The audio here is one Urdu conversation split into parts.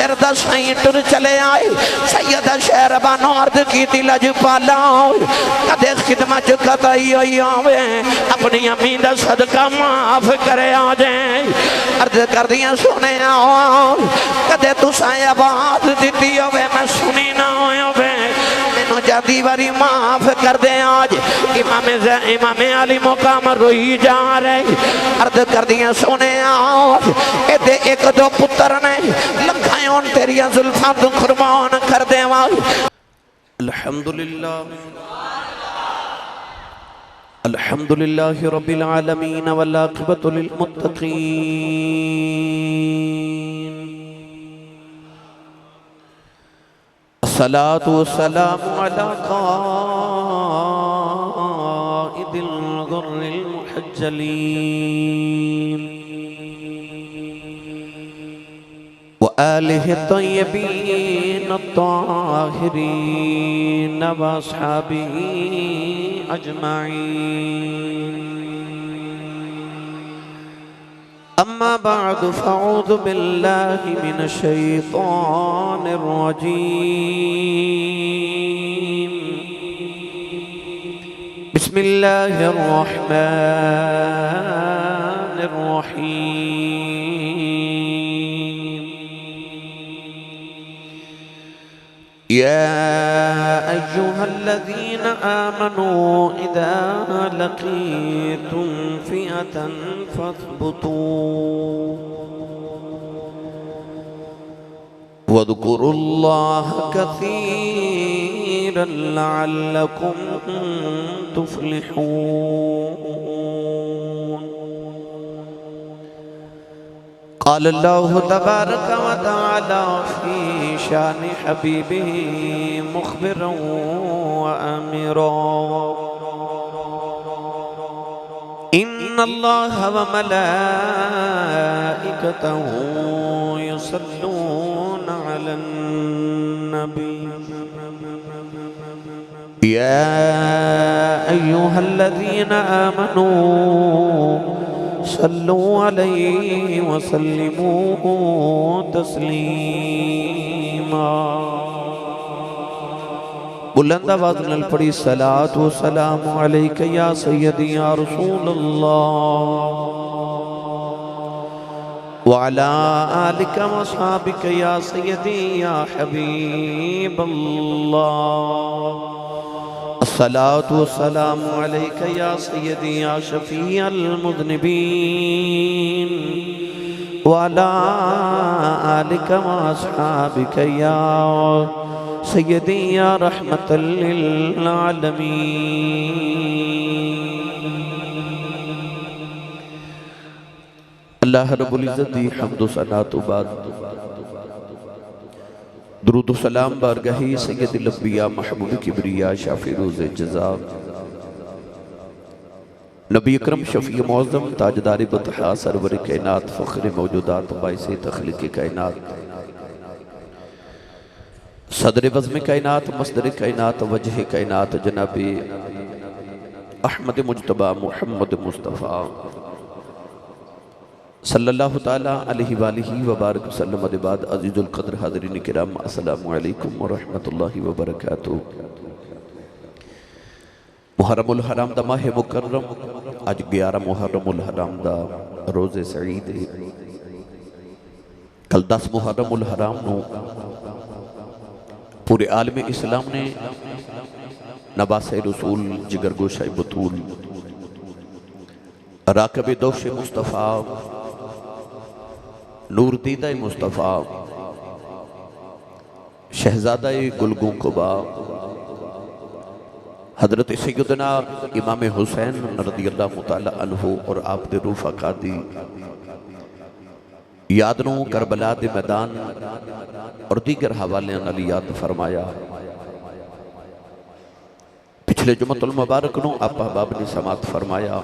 شہر دا سائیں ٹر چلے آئے سیدہ شہر بانو عرض کی تھی لجپالا کدے خدمت قطعی ہوئی آوے اپنی امین دا صدقہ معاف کرے آ جائیں عرض کر دیا سنے آؤ کدے تو سائیں بات دیتی ہوئے میں سنی نہ ہوئے ہوئے مینو جادی واری معاف کر دے آج امام علی مقام روئی جا رہے عرض کر دیا سنے آؤ ایدے ایک دو پتر نے لکھائیوں تیری ظلفاں تو قربان کر دے آج الحمدللہ رب العالمین والعاقبۃ للمتقین الصلاة والسلام على قائد الغر المحجلين وآله الطيبين الطاهرين وأصحابه أجمعين أما بعد فأعوذ بالله من الشيطان الرجيم بسم الله الرحمن الرحيم يا أيها الذين آمنوا إذا لقيتم فئة فاثبتوا واذكروا الله كثيرا لعلكم تفلحون قال الله تبارك وتعالى في شان حبيبه مخبرا وآمرا إن الله وملائكته يصلون على النبي يا أيها الذين آمنوا صلوا عليه وسلموا تسليما بلند آواز نال پڑھی صلاة والسلام علیک یا سیدی یا رسول اللہ وعلى آلك وصحابك يا سيدي يا حبيب الله الصلاة والسلام عليك يا سيدي يا شفيع المذنبين وعلى آلك وأصحابك يا سيدي يا رحمة للعالمين اللہ رب العزت دی حمد و ثنا تو بعد درود و سلام بارگاہی سید الانبیاء محبوب کبریا شافی روز جزا نبی اکرم شفیع معظم تاجدار بطحا سرور کائنات فخر موجودات باعث تخلیق کائنات صدر وزم کائنات مصدر کائنات وجہ کائنات جناب احمد مجتبہ محمد مصطفیٰ صلی اللہ تعالیٰ علیہ وآلہ وبارک وسلم بعد عزیز القدر حاضرین کرام السلام علیکم ورحمت اللہ وبرکاتہ محرم الحرام دا ماہ مکرم آج 11 محرم الحرام دا روز سعید ہے کل 10 محرم الحرام نو پورے عالم اسلام نے نباس رسول جگر گوشہ بطول راکب دوش مصطفیٰ نور دیدہ مصطفیٰ شہزادہ گلگوں قبا حضرت سیدنا امام حسین رضی اللہ تعالیٰ عنہ اور آپ دے روح فقادی یادنوں کربلا دے میدان اور دیگر حوالے علی یاد فرمایا پچھلے جمعۃ المبارک نو آپ احباب نے سماعت فرمایا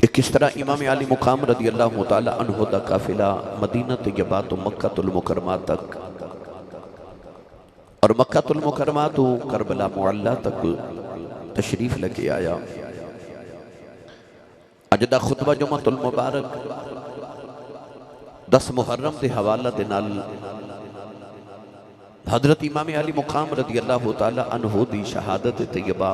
کہ کس طرح امام علی مقام رضی اللہ تعالیٰ عنہ دا قافلہ مدینہ طیبہ تو مکہ المکرمہ تک اور مکہ المکرمہ تو کربلا معلیٰ تک تشریف لگے آیا اجدہ خطبہ جمعۃ المبارک 10 محرم دے حوالہ دے نال حضرت امام علی مقام رضی اللہ تعالی عنہ دی شہادت طیبہ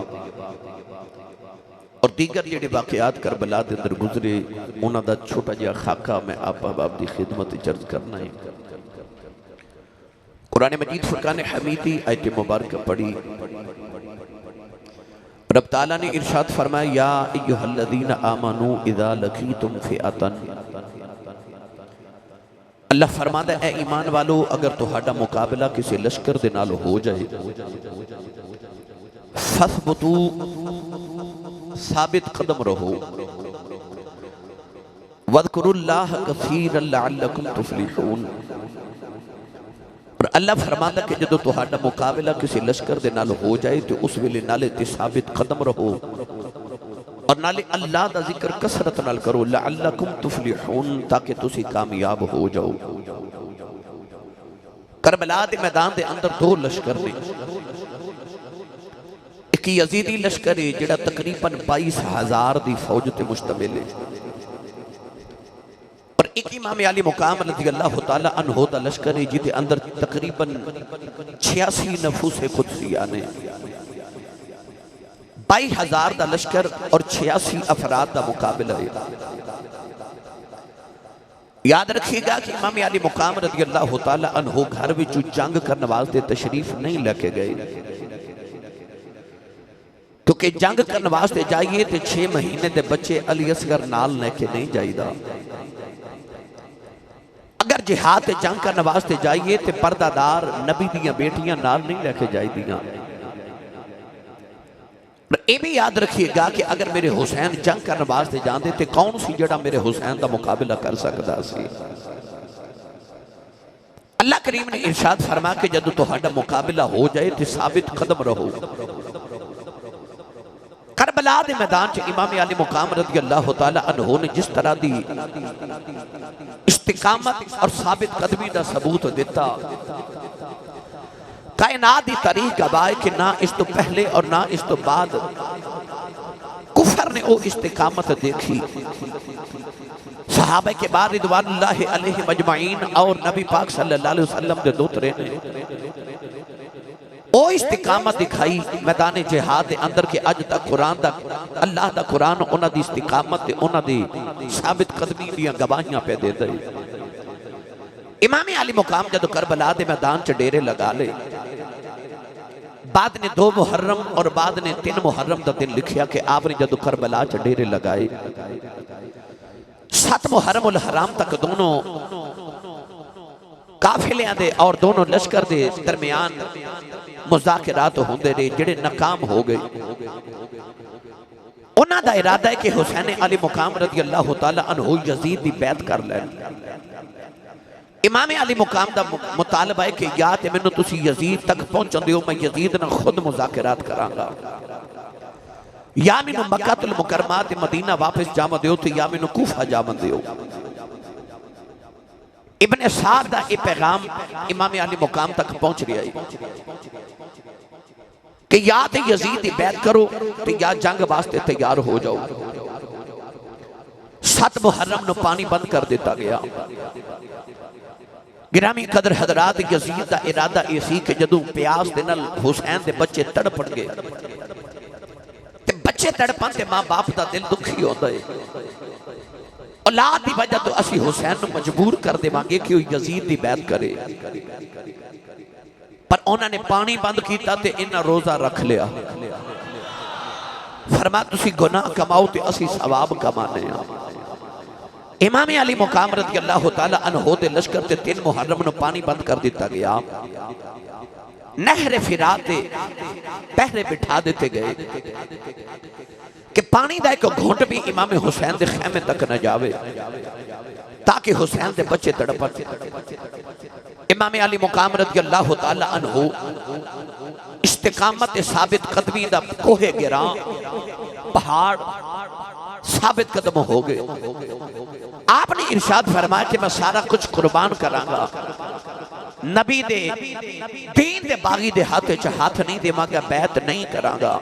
اور دیگر جڑے واقعات کربلا دے اندر گزرے انہاں دا چھوٹا جہا خاکہ میں آپ احباب دی خدمت عرض کرنا ہے۔ قرآن مجید فرقان حمیدی آیت مبارکہ پڑھی، رب تعالیٰ نے ارشاد فرمایا یا ایہا الذین آمنوا اذا لقیتم فئۃ، اللہ فرماتا ہے اے ایمان والو اگر تہاڈا مقابلہ کسی لشکر دے نال ہو جائے فثبتوا، ثابت قدم رہو، وَاذْكُرُوا اللَّهَ كَثِيرًا لَعَلَّكُمْ تُفْلِحُونَ، اور اللہ فرماتا کہ جدو تہاڈا مقابلہ کسی لشکر دے نال ہو جائے تو اس ویلے نالے تے ثابت قدم رہو اور نالے اللہ دا ذکر کثرت نال کرو، لعلکم تفلحون، تاکہ تسی کامیاب ہو جاؤ۔ کربلا دے میدان دے اندر 2 لشکر نے، ایک یزیدی لشکر ہے جڑا تقریباً 22,000 دی فوج تے مشتمل ہے، اور ایک امام علی مقام رضی اللہ تعالی عنہ دا لشکر ہے جیتے اندر تقریباً 86 نفوس قدسیہ نے، 22,000 دا لشکر اور 86 افراد دا مقابلہ ہے۔ یاد رکھیے گا کہ امام علی مقام رضی اللہ تعالی عنہ گھر وچوں جنگ کرنے واسطے تشریف نہیں لے کے گئے، کیونکہ جنگ کرنے واسطے جائیے تے 6 مہینے دے بچے علی اصغر نال لے کے نہیں جائی دا، اگر جہاد تے جنگ کرنے واسطے جائیے تے پردہ دار نبی دیاں بیٹیاں نال نہیں لے کے جائی دیاں۔ اے بھی یاد رکھیے گا کہ اگر میرے حسین جنگ کرنے واسطے جاندے تے کون سی جڑا میرے حسین دا مقابلہ کر سکتا سی؟ اللہ کریم نے ارشاد فرما کہ جدو تہاڈا مقابلہ ہو جائے تے ثابت قدم رہو۔ کربلا دے میدان چ امام علی مقام رضی اللہ تعالی عنہ نے جس طرح دی استقامت اور ثابت قدمی دا ثبوت دیتا، کائنات دی تاریخ گواہ کہ نہ اس تو پہلے اور نہ اس تو بعد کفر نے وہ استقامت دیکھی۔ صحابہ کے بعد رضوان اللہ علیہ مجمعین اور نبی پاک صلی اللہ علیہ وسلم دے دوترے نے او استقامت دکھائی میدان جہاد دے اندر کے اج تک قرآن دا اللہ دا قرآن انہاں دی استقامت تے انہاں دی ثابت قدمی دیاں گواہیاں پہ دے دے۔ امام علی مقام جدو کربلا دے میدان چ ڈیرے لگا لے، بعد نے 2 محرم اور بعد نے 3 محرم دا دن لکھیا کہ آپ نے جدو کربلا چ ڈیرے لگائے 7 محرم الحرام تک دونوں قافلیاں دے اور دونوں لشکر دے درمیان مذاکرات ہوندے رہے جڑے ناکام ہو گئے۔ انہاں دا ارادہ ہے کہ حسین علی مقام رضی اللہ تعالی عنہ یزید دی بیعت کر لیں۔ امام علی مقام دا مطالبہ ہے کہ یا تے میں تسی یزید تک پہنچن دیو، میں یزید نہ خود مذاکرات کران گا، یا میں مکہ المکرمات مدینہ واپس جامع دیو تو یا میں کوفہ جامع دیو۔ ابن سعد دا یہ پیغام امام علی مقام تک پہنچ رہا ہے کہ یا تے یزید دی بیعت کرو تو یا جنگ واسطے تیار ہو جاؤ۔ 7 محرم نو پانی بند کر دیتا گیا۔ گرامی قدر حضرات، یزید دا ارادہ ایسی کہ جدو پیاس دے نال حسین دے بچے تڑپڑ گئے تے بچے تڑپن تے ماں باپ دا دل دکھی ہوتا ہے، اولاد دی وجہ تو اسی حسین نو مجبور کر دے مانگے کہ وہ یزید دی بیعت کرے، پر انہوں نے پانی بند کیتا تے انہاں روزہ رکھ لیا۔ فرما تسی گناہ کماؤ تے اسی ثواب کمانے ہیں۔ امام علی مقام رضی اللہ تعالی عنہ دے لشکر تے 3 محرم نو پانی بند کر دیتا گیا، نہر فرات تے پہرے بٹھا دیتے گئے کہ پانی دا ایک گھونٹ بھی امام حسین دے خیمے تک نہ جاوے تاکہ حسین دے بچے تڑپن۔ امام علی مقام رضی اللہ تعالی عنہ استقامت ثابت قدمی دا کوہ گران پہاڑ ثابت قدم ہو گئے۔ آپ نے ارشاد فرمایا کہ میں سارا کچھ قربان کراں گا، نبی دے دین دے باغی دے ہاتھ نہیں دے مانگا، بیعت نہیں کراں گا۔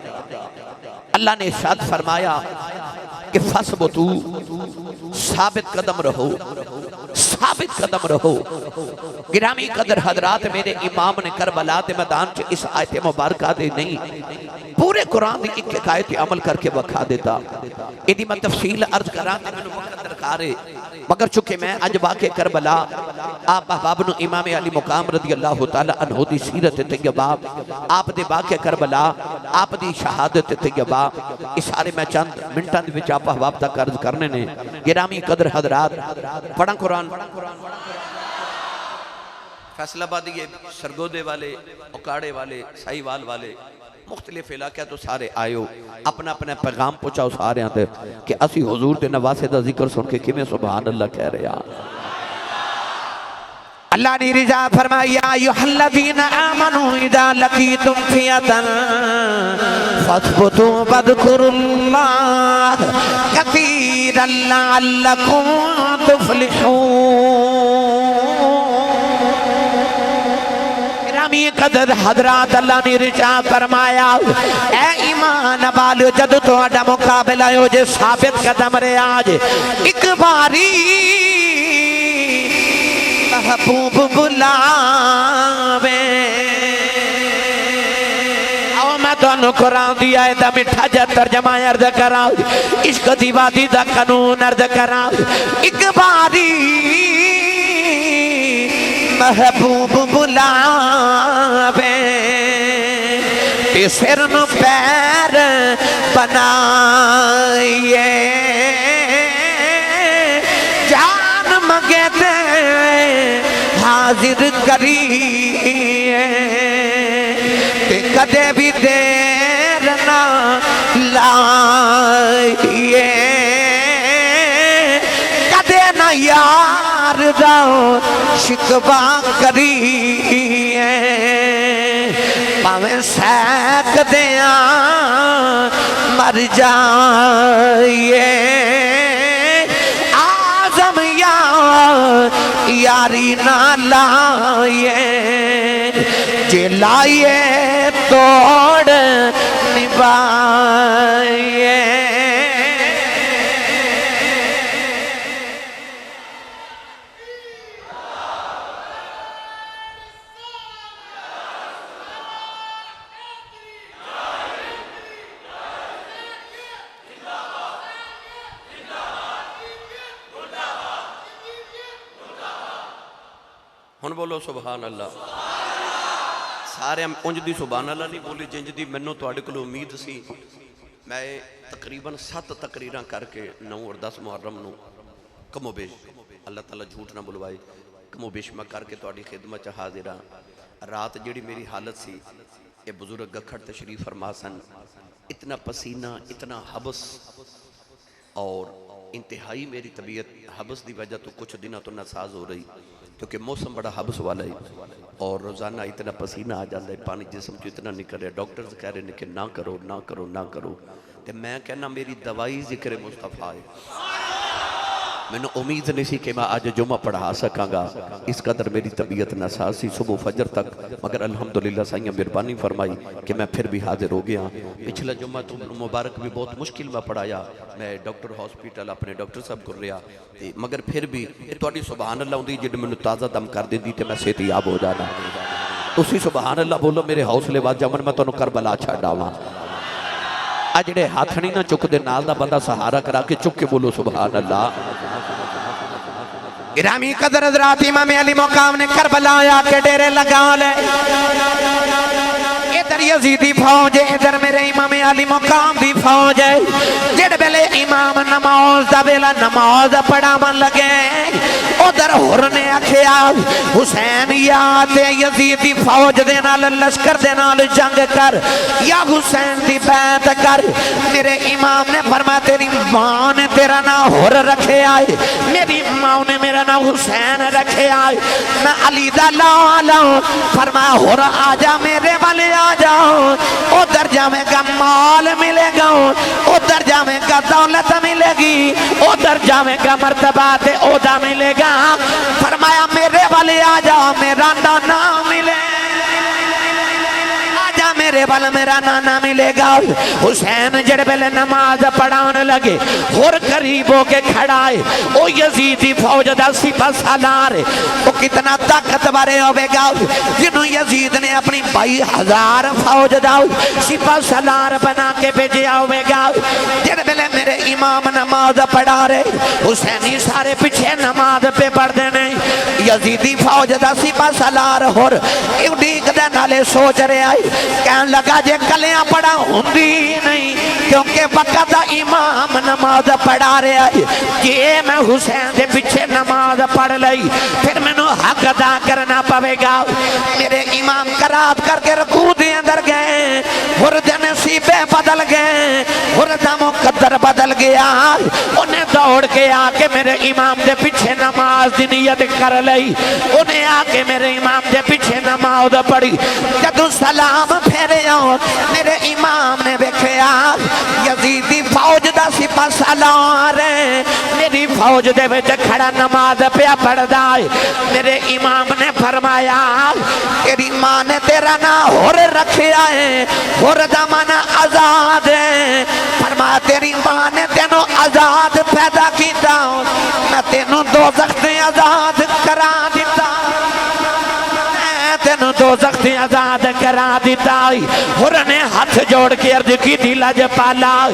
اللہ نے ارشاد فرمایا کہ فثبتو، ثابت قدم رہو، ثابت قدم رہو۔ گرامی قدر حضرات، میرے امام نے کربلا کے میدان چ اس آیت مبارکہ دے نہیں پورے قرآن دی ایک آیت عمل کر کے وکھا دیتا۔ ایدی میں تفصیل عرض کراں تے مینوں وقت درکار ہے، مگر چونکہ میں اج واقع کربلا آپ احباب نو امام علی مقام رضی اللہ تعالی عنہ دی سیرت طیبہ، آپ دے واقع کربلا، آپ دی شہادت طیبہ، اشارے میں چند منٹاں دے وچ آپ احباب تک عرض کرنے نے۔ گرامی قدر حضرات، پڑھاں قرآن، فیصل آبادی سرگودے والے، اکاڑے والے، سائیوال والے، مختلف علاقہ تو سارے آئیو، اپنا اپنا پیغام پہنچاؤ سارے آتے کہ اسی حضور دے نواسے دا ذکر سن کے کیویں سبحان اللہ کہہ رہے ہیں۔ اللہ نے رضا فرمایا ایھا الذین آمنوا اذا لقیتم فئۃ فاثبتوا واذکروا اللہ کثیرا لعلکم تفلحون۔ قدر حضرات، اللہ نے رضا فرمایا اے ایمان والو، جد تہاڈا مقابلہ ہو جے ثابت قدم رہا جے، ایک باری محبوب بلاوے۔ آؤ میں تانوں قرآن دی آیت دا مٹھا جا ترجمہ عرض کراں، عشق دی وادی دا قانون عرض کراں۔ ایک باری محبوب بلاوے تے سر نو پیر بنائیے، جان مگے تے حاضر کریے، تے کدے بھی دیر نہ لائیے، کدے نہ یار دا شکوا کریے، پاویں سیک دیاں مر جائیے، آزم یاری نہ لائیے، جے لائیے توڑ نبھائیے۔ ہن بولو سبحان اللہ۔ سارے ہم انج دی سبحان اللہ نہیں بولی جنج دی منوں تواڈے کول امید سی۔ میں تقریباً 7 تقریراں کر کے 9 اور 10 محرم نو کم و بیش، اللہ تعالیٰ جھوٹ نہ بلوائے، کم و بیش میں کر کے تواڈی خدمت چ حاضر ہاں۔ رات جڑی میری حالت سی، یہ بزرگ گکھڑ تشریف فرما سن، اتنا پسینہ، اتنا حبس، اور انتہائی میری طبیعت حبس دی وجہ تو کچھ دنوں تو ناساز ہو رہی، کیونکہ موسم بڑا حبس والا ہے، اور روزانہ اتنا پسینہ آ جاتا ہے، پانی جسم جو اتنا نکل رہا ہے، ڈاکٹرز کہہ رہے ہیں کہ نہ کرو نہ کرو نہ کرو، تو میں کہنا میری دوائی ذکر مصطفیٰ ہے۔ میں نے امید نہیں سی کہ میں آج جمعہ پڑھا سکاں گا، اس قدر میری طبیعت ناساز سی صبح فجر تک، مگر الحمدللہ سائیں مہربانی فرمائی کہ میں پھر بھی حاضر ہو گیا۔ پچھلا جمعہ تو مبارک بھی بہت مشکل میں پڑھایا، میں ڈاکٹر ہاسپیٹل اپنے ڈاکٹر صاحب کر رہا، مگر پھر بھی تواڈی سبحان اللہ ہوندی جڑی مینوں تازہ دم کر دیندی تے میں صحت یاب ہو جانا۔ اسی سبحان اللہ بولو، میرے حوصلے واج جمن میں تانوں کربلا چھڈ آواں۔ اجڑے ہاتھ نہیں نہ چک دے، نال دا بندہ سہارا کرا کے چک کے بولو سبحان اللہ۔ گرامی قدر حضرات، امام علی مقام نے کربلا آیا کے ڈیرے لگا لے، ادھر یزیدی فوج ہے، ادھر میرے امام علی مقام دی فوج ہے۔ جڑ بیلے امام نماز دا بیلا نماز پڑھا من لگے، ادھر ہور نے آکھیا حسین یا تے یزید دی فوج دے نال لشکر دے نال جنگ کر، یا حسین دی بیعت کر۔ میرے امام نے فرمایا تیری ماں نے تیرا نام ہور رکھے آئے، میری ماں نے میرا نام حسین رکھے آئے، میں علی دا لالا فرمایا ہور آجا میرے والے آجا، ادھر جاویں گا مال ملے گا، ادھر جاویں گا دولت ملے گی، ادھر جاویں گا مرتبہ تے عہدہ ملے گا۔ فرمایا میرے والے آجا میرا نام ملے، آجا میرے میرے وال میرا نانا ملے گا۔ حسین جڑے بلے نماز پڑھان لگے اور قریب ہو کے کھڑا ہے، او یزیدی فوج دا سپہ سالار ہے، وہ کتنا طاقتور ہوے گا جنہوں یزید نے اپنی 22,000 فوج دا سپہ سالار بنا کے بھیجیا ہوے گا۔ جڑے بلے میرے امام نماز پڑھا رہے، حسینی سارے پیچھے نماز پہ پڑھ دینے، یزیدی فوج دا سپہ سالار ہور ایڈیک دے نالے سوچ رہے آئی، کہن لگا جے کلیاں پڑھا ہوندی نہیں، کیونکہ وقت دا امام نماز پڑھا رہے آئی، یہ میں حسین دے پیچھے نماز پڑھ لئی، پھر میں نو حق ادا کرنا پوے گا۔ میرے امام قرات کر کے رکوع دے اندر گئے، ہر دے نصیبے بدل گئے، ہر دا مقدر بدل گیا، انہیں دوڑ کے آکے میرے امام دے پیچھے نماز دی نیت کر لئی، انہیں آکے میرے امام دے پیچھے نماز پڑھی، جدو سلام پھیرے آؤ میرے امام نے بیکھیا یزیدی فوج دا سپہ سالار ہے، میری فوج دے وچ کھڑا نماز پیا پڑھ دائے۔ میرے امام نے فرمایا تیری ماں نے تیرا نا ہور رکھیا ہے، ہور دا مانا آزاد ہے، فرمایا تیری ماں نے تینوں آزاد پیدا کیتا، میں تینوں دوزخ سے آزاد کرا دیتا، تینوں دوزخ سے آزاد کرا دیتا۔ اور نے ہاتھ جوڑ کے عرض کی تھی لجپالا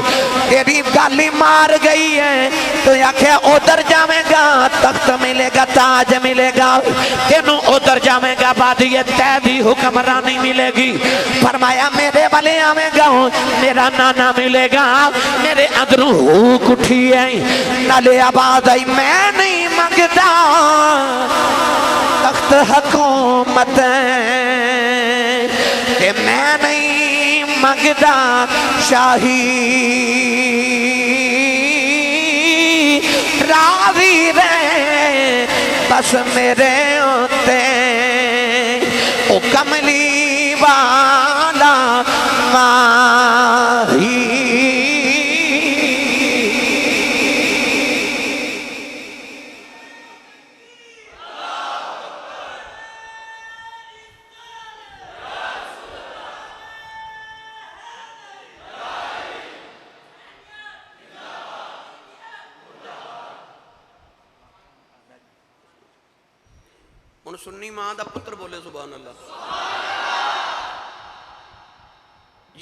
تیری گالی مار گئی ہے، تو یاکھے ادھر جاویں گا تخت ملے گا، تاج ملے گا، تینوں ادھر جاویں گا بعد یہ تیدی حکمرانی ملے گی۔ فرمایا میرے والے آویں گا میرا نانا ملے گا، میرے اندروں ہوک اٹھی ہے، نالے آباد آئی میں نہیں مانگتا تخت حکومت کہ میں نہیں مانگتا شاہی، راضی رہے بس میرے ہوتے او کملی والا ماہی۔ ان سنی ماں دا پتر بولے سبحان اللہ۔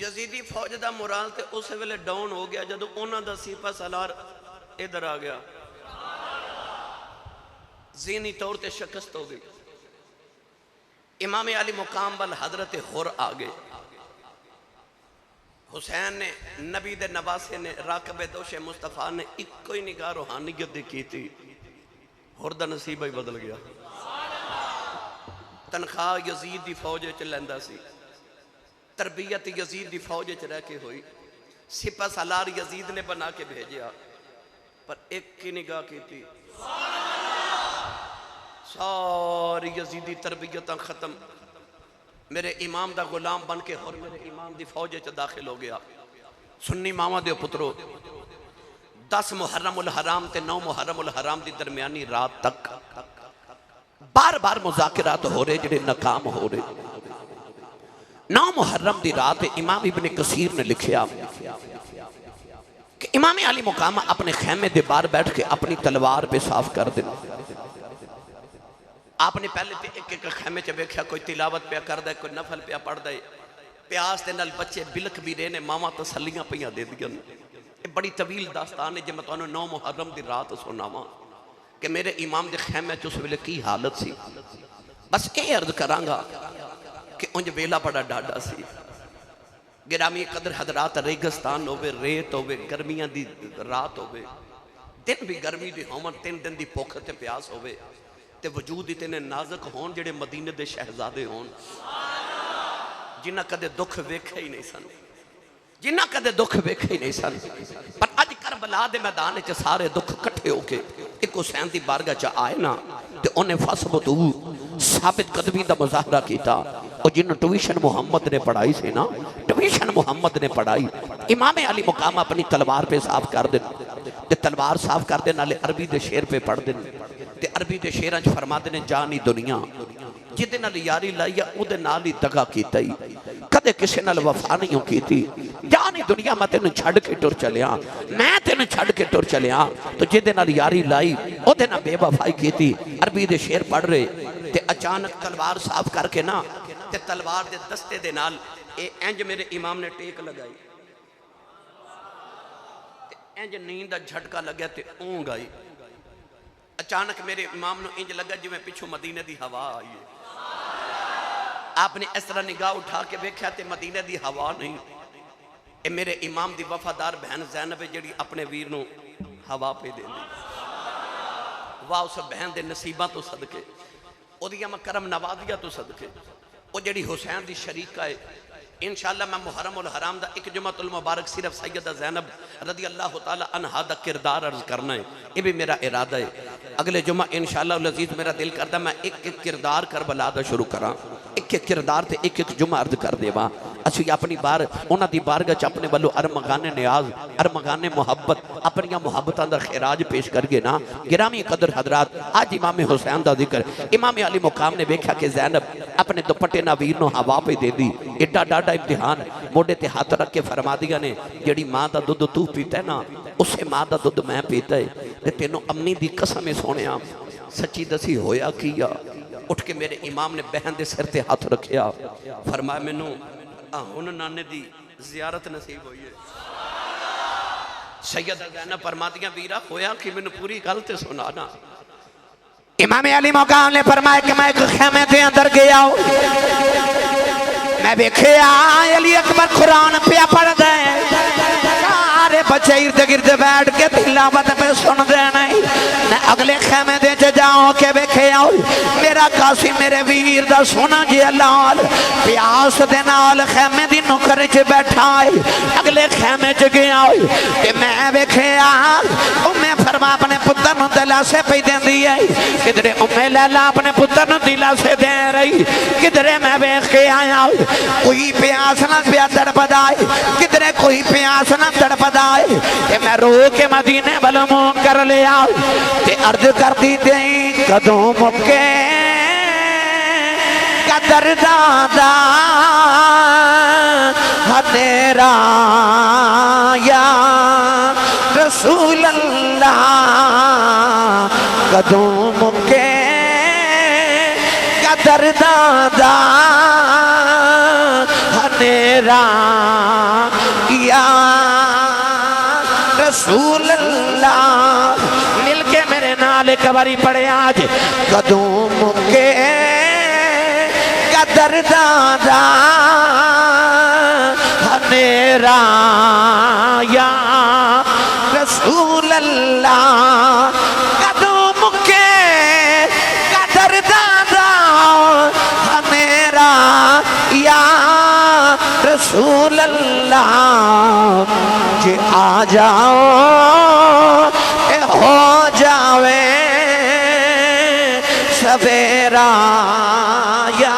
یزیدی فوج دا مورال تے اس ویلے ڈاؤن ہو گیا جدو انہاں دا سپہ سالار ادھر آ گیا، ذہنی طور تے شکست ہو گئی۔ امام علی مقام بل حضرت ہور آ گئے، حسین نے نبی دے نواسے نے راکب دوش مصطفیٰ نے ایک کوئی نگاہ روحانیت دی کی تھی، ہور دا نصیبہ ہی بدل گیا۔ تنخواہ یزید دی فوج چ لیندہ سی، تربیت یزید دی فوج چ رہ کے ہوئی، سپہ سالار یزید نے بنا کے بھیجیا، پر ایک کی نگاہ کی تھی، ساری یزیدی تربیتاں ختم، میرے امام دا غلام بن کے اور میرے امام دی فوج چ داخل ہو گیا۔ سنی ماما دے پترو 10 محرم الحرام تے 9 محرم الحرام دی درمیانی رات تک بار بار مذاکرات ہو رہے جڑے ناکام ہو رہے۔ 9 محرم دی رات امام ابن کثیر نے لکھیا کہ امام علی مقام اپنے خیمے دے بار بیٹھ کے اپنی تلوار پہ صاف کر دیں۔ آپ نے پہلے تے ایک ایک خیمے چ ویکھیا کوئی تلاوت پہ کر دے، کوئی نفل پہ پڑھ دے، پیاس دے نال بچے بلک بھی رہے نے، ماما تسلیاں پیاں دے دیاں۔ یہ بڑی طویل داستان ہے جے میں تانوں 9 محرم دی رات سناواں کہ میرے امام دے خیمے چ اس ویلے کی حالت سی۔ بس اے عرض کراں گا کہ انج ویلا بڑا ڈاڈا سی۔ گرامی قدر حضرات، ریگستان ہوئے، ریت ہوئے، گرمیاں دی رات ہوئے، دن بھی گرمی دی ہومن، 3 دن دی بھوک تے پیاس ہوئے، تے وجود اتنے نازک ہون جڑے مدینے دے شہزادے ہون، جنہ کدے دکھ ویکھے ہی نہیں سن، جنہ کدے دکھ ویکھے ہی نہیں سن، پر اج کربلا دے میدان چ سارے دکھ کٹھے ہو کے ایک حسین دی بارگاہ چ آئے نا تے انہیں فثبتو ثابت قدمی دا مظاہرہ کیتا۔ اور جن ٹویشن محمد نے پڑھائی سے نا، ٹویشن محمد نے پڑھائی، امام علی مقام اپنی تلوار پہ صاف کر دیں تے تلوار صاف کر دیں نالے عربی دے شیر پہ پڑھ دیں تے عربی دے شیرانچ فرما دیں جانی دنیا جدے نال یاری لائیا او دے نال ہی دگا کیتا ہی کدے کسے نال وفا نہیں کی تھی جانی دنیا میں تینوں چھڑ کے ٹر چلیا میں تینوں چھڑ کے ٹر چلیا تو جدے نال یاری لائی او دے نال بے وفائی کی تھی عربی دے شعر پڑھ رہے تے اچانک تلوار صاف کر کے نا تے تلوار دے دستے دے نال اے انج میرے امام نے ٹیک لگائی تے انج نیند دا جھٹکا لگیا تے اونگ آئی اچانک میرے امام نو انج لگا جو میں پیچھو مدینہ دی ہوا آئی ہے آپ نے اس طرح نگاہ اٹھا کے بیکھیا تے مدینہ دی ہوا نہیں اے میرے امام دی وفادار بہن زینب جڑی اپنے ویر نو ہوا پہ دے دی واہ اس بہن دے نصیبہ تو صدقے او دیا میں کرم نوازیا تو صدقے او جڑی حسین دی شریکہ ہے انشاءاللہ میں محرم الحرام دا ایک جمعہ المبارک صرف سیدہ زینب رضی اللہ تعالی عنہ دا کردار عرض کرنا ہے یہ بھی میرا ارادہ ہے اگلے جمعہ انشاءاللہ العزیز میرا دل کرتا میں ایک کردار کربلا دا شروع کراں ایک کردار تے ایک جمعہ عرض کر دے با اسی اپنی بار اونا دی بارگاہ اپنے والو ارمغان نیاز ارمغان محبت اپنی محبتاں دا خیراج پیش کر گے نا گرامی قدر حضرات آج امام حسین دا ذکر امام علی مقام نے بیکھا کہ زینب اپنے دوپٹے نویر نو ہوا پہ دے دی ایڈا ڈاڈا امتحان موڑے تے ہاتھ رکھ کے فرما دیا نے جڑی ماں دا دودھ تو پیتا ہے نا اسے ماں دا دودھ میں پیتا ہے تینوں امنی دی قسم سونے سچی دسی ہویا کیا اٹھ کے میرے امام نے بہن دے سر تے ہاتھ رکھیا فرمایا میں نو ہن نانے دی زیارت نصیب ہوئی ہے سیدہ زینب فرما دیا ویرا ہویا کہ میں نو پوری گل تے سنانا امام علی مقام نے فرمایا کہ میں ایک خیمے دے اندر گیا ہوں میں بیکھیا علی اکبر قرآن پیا پڑھ دے سارے بچے ارد گرد بیٹھ کے تلاوت پہ سن دے نہیں میں اگلے خیمے دے جاؤں کے بیکھیا ہوں میرا قاسم میرے ویر دا سونا جی لال پیاس دے نال خیمے دی نکر چ بیٹھا ہے اگلے خیمے چ گیا ہوں کہ میں بیکھیا میں فرما اپنے پتر نو دلاسے پہ دیں دی ہے کدھرے لیلا اپنے پتر نو دلاسے دے رہی کدھرے میں بیکھ کے آیا ہوں کوئی پیاس نہ پیا تڑپدائے کدھرے کوئی پیاس نہ تڑپدائے کہ میں رو کے مدینے بلموں کر لیا تے عرض کر دی دیں قدوں مکے قدر دادا ہتیرا یا رسول اللہ قدوں مکے قدر دادا ہتیرا یا رسول اللہ مل کے میرے نال ایک باری پڑے آج قدوں مکے قدر دادا ہمیرا یا رسول اللہ قدوں مکے قدر دادا ہمیرا یا رسول اللہ کہ آ جاؤ اے ہو جاوے سویرا یا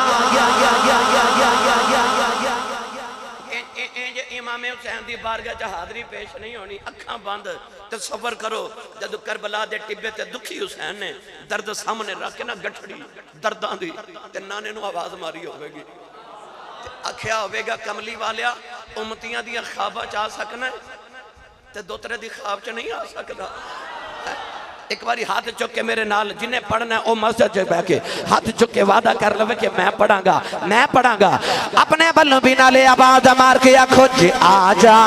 امام حسین دی بارگاہ چ حاضری پیش نہیں ہونی اکھاں بند تصور کرو جدو کربلا دے ٹبے تے دکھی حسین نے درد سامنے رکھ کے نا گٹھڑی درداں دی تے نانے نو آواز ماری ہوئے گی اکھیا ہوئے گا کملی والیا امتیاں دیا خوابہ چاہ سکنا ہے تے دوترے دی خواب چاہ نہیں آ سکتا ایک باری ہاتھ چکے میرے نال جنہیں پڑھنا ہے او مسجد جے بیٹھ کے ہاتھ چکے وعدہ کر لوے کہ میں پڑھاں گا اپنے بلوں بھی نالے آباد مار کے آکھو جی آ جا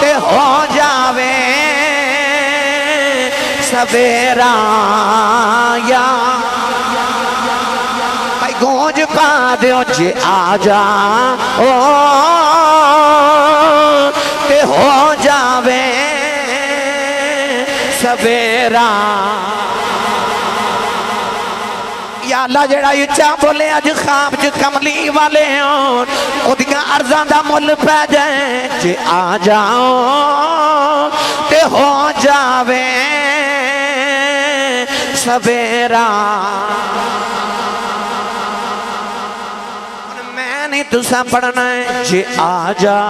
تے ہو جاوے سویرا یا بھائی گونج پا دیو جی آ جا تے ہو جاوے سویرا یا اللہ جڑا اچھا بولے اج خواب چ کملی والے ہون اودیاں عرضاں دا مل پہ جائیں جے آ جاؤ تے ہو جاوے سویرا میں نہیں تساں پڑھنا ہے جے آ جا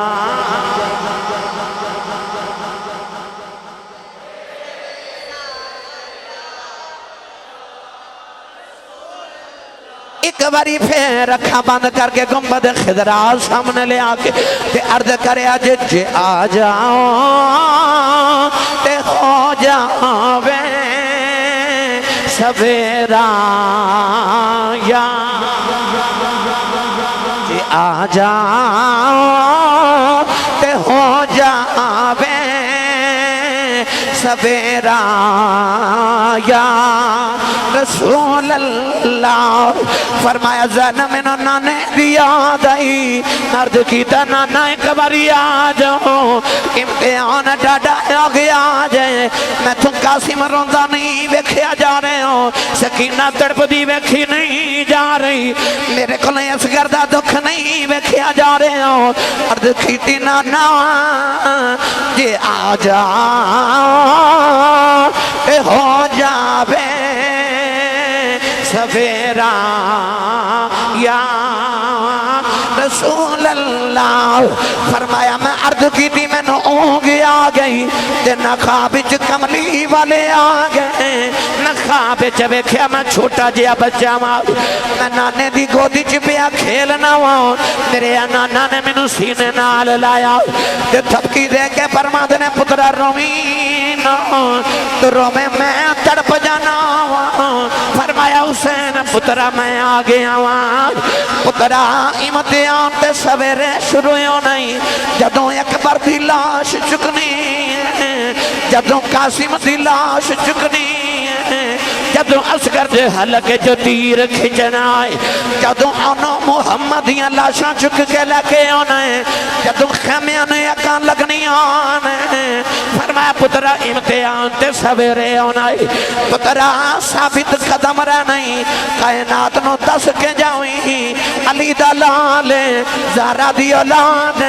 ایک باری پھر رکھا بند کر کے گنبد خضرا سامنے لے آ کے تے عرض کرے اج جے آ جاؤ تے ہو جاوے سویرا یا جے آ جاؤ تے ہو جاوے سویرا یا رسول اللہ فرمایا زینب میں نانے دی یاد آئی عرض کیتا نانا ایک باری آ جاؤ امتحان ڈاڈا آ گیا جائے میں تو قاسم روندہ نہیں ویکھیا جا رہے ہوں سکینہ تڑپ دی ویکھی نہیں جا رہی میرے کو نہیں اس گردہ دکھ نہیں ویکھیا جا رہے ہوں عرض کیتی نانا جے آ جاؤ اے ہو جاوے سویرا یا رسول اللہ فرمایا میں عرض کی تھی میں نے اونگ آ گئی تے نہ خواب وچ کملی والے آ گئے نہ خواب وچ ویکھیا میں چھوٹا جہا بچہ ماں میں نانے دی گودی چ پیا کھیلنا وا میرے نانا نے مینوں سینے نال لایا تے تھپکی دے کے فرماندے نے پترا رویں نہ تو روے میں تڑپ جانا وا فرمایا حسین پترا میں آ گیا وا پترا امتحان تے سویرے شروع نہیں جدوں اکبر دی لاش چکنی جدوں قاسم دی لاش چکنی جدوں اصغر دے حلقے جو تیر کھچنا ہے جدوں انہوں محمدیاں لاشاں چک کے لے کے آنا ہے جدوں خیمیاں نے اکاں لگنی آنا ہے فرمایا پترا امتحان تے سویرے آنا ہے پترا ثابت قدم رہ نہیں کائنات نو دس کے جاؤیں علی دا لالے زہرا دی اولاد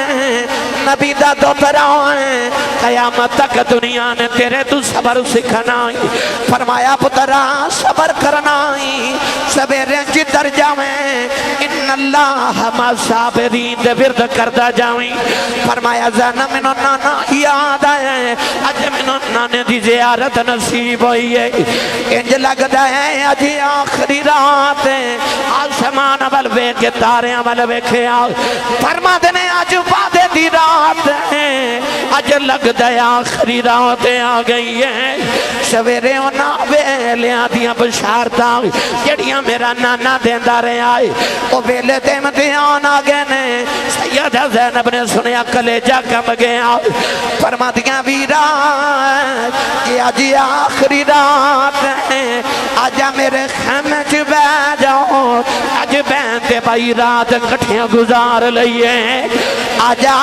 نبی دا دوترا ہے قیامت تک دنیا نے تیرے تو صبر سکھنا ہے فرمایا پترا صبر کرنا ہی سویرے جدر جاویں ان اللہ ما صابرین دے ورد کردہ جاویں فرمایا زینب منو نانا یاد آئے اج منو نانے دی زیارت نصیب ہوئی ہے انج لگتا ہے اج آخری رات ہے آسمان عمل بے کے تارے عمل بے کھیا فرما دینے اج وعدے دی رات ہے اج لگتا ہے آخری رات آ گئی ہے سویرے ہونا ویلیاں دیاں بشارتاں جڑیاں میرا نانا دیندہ رہے آئے وہ ویلے دے امتحان آگے نے سیدہ زینب نے سنیا کلیجہ کم گیا فرما دیاں ویرات کہ آج آخری رات ہے آجا میرے خیمے چ بہ جاؤ آج بہنتے بھائی رات کٹھیاں گزار لئیے آجا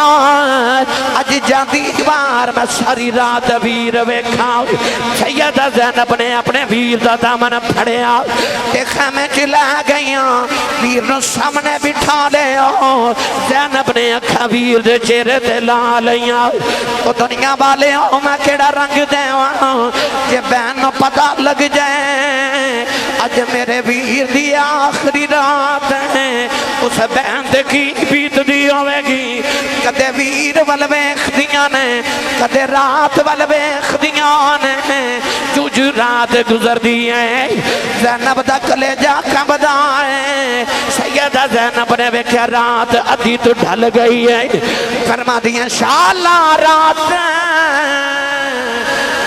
آج جاندی بار میں ساری رات ویر ویکھاؤ سیدہ زینب نے اپنے ویر دا دامن پھڑیا تے خیمے چلا گئیاں ویر نو سامنے بٹھا لے زینب نے اکھا ویر دے چہرے تے لا لیاں تو دنیا والے میں کیڑا رنگ دے جے بہن نو پتہ لگ جائے اج میرے ویر دی آخری رات ہے اس بہن دے کی بیت دی ہوئے گی کدے ویر والویخ دیاں نے کدے رات والویخ دیاں نے جو رات گزر دی ہے زینب دا کلیجہ کمدا ہے سیدہ زینب نے ویکھیا رات ادھی تو ڈھل گئی ہے فرما دیا شالا رات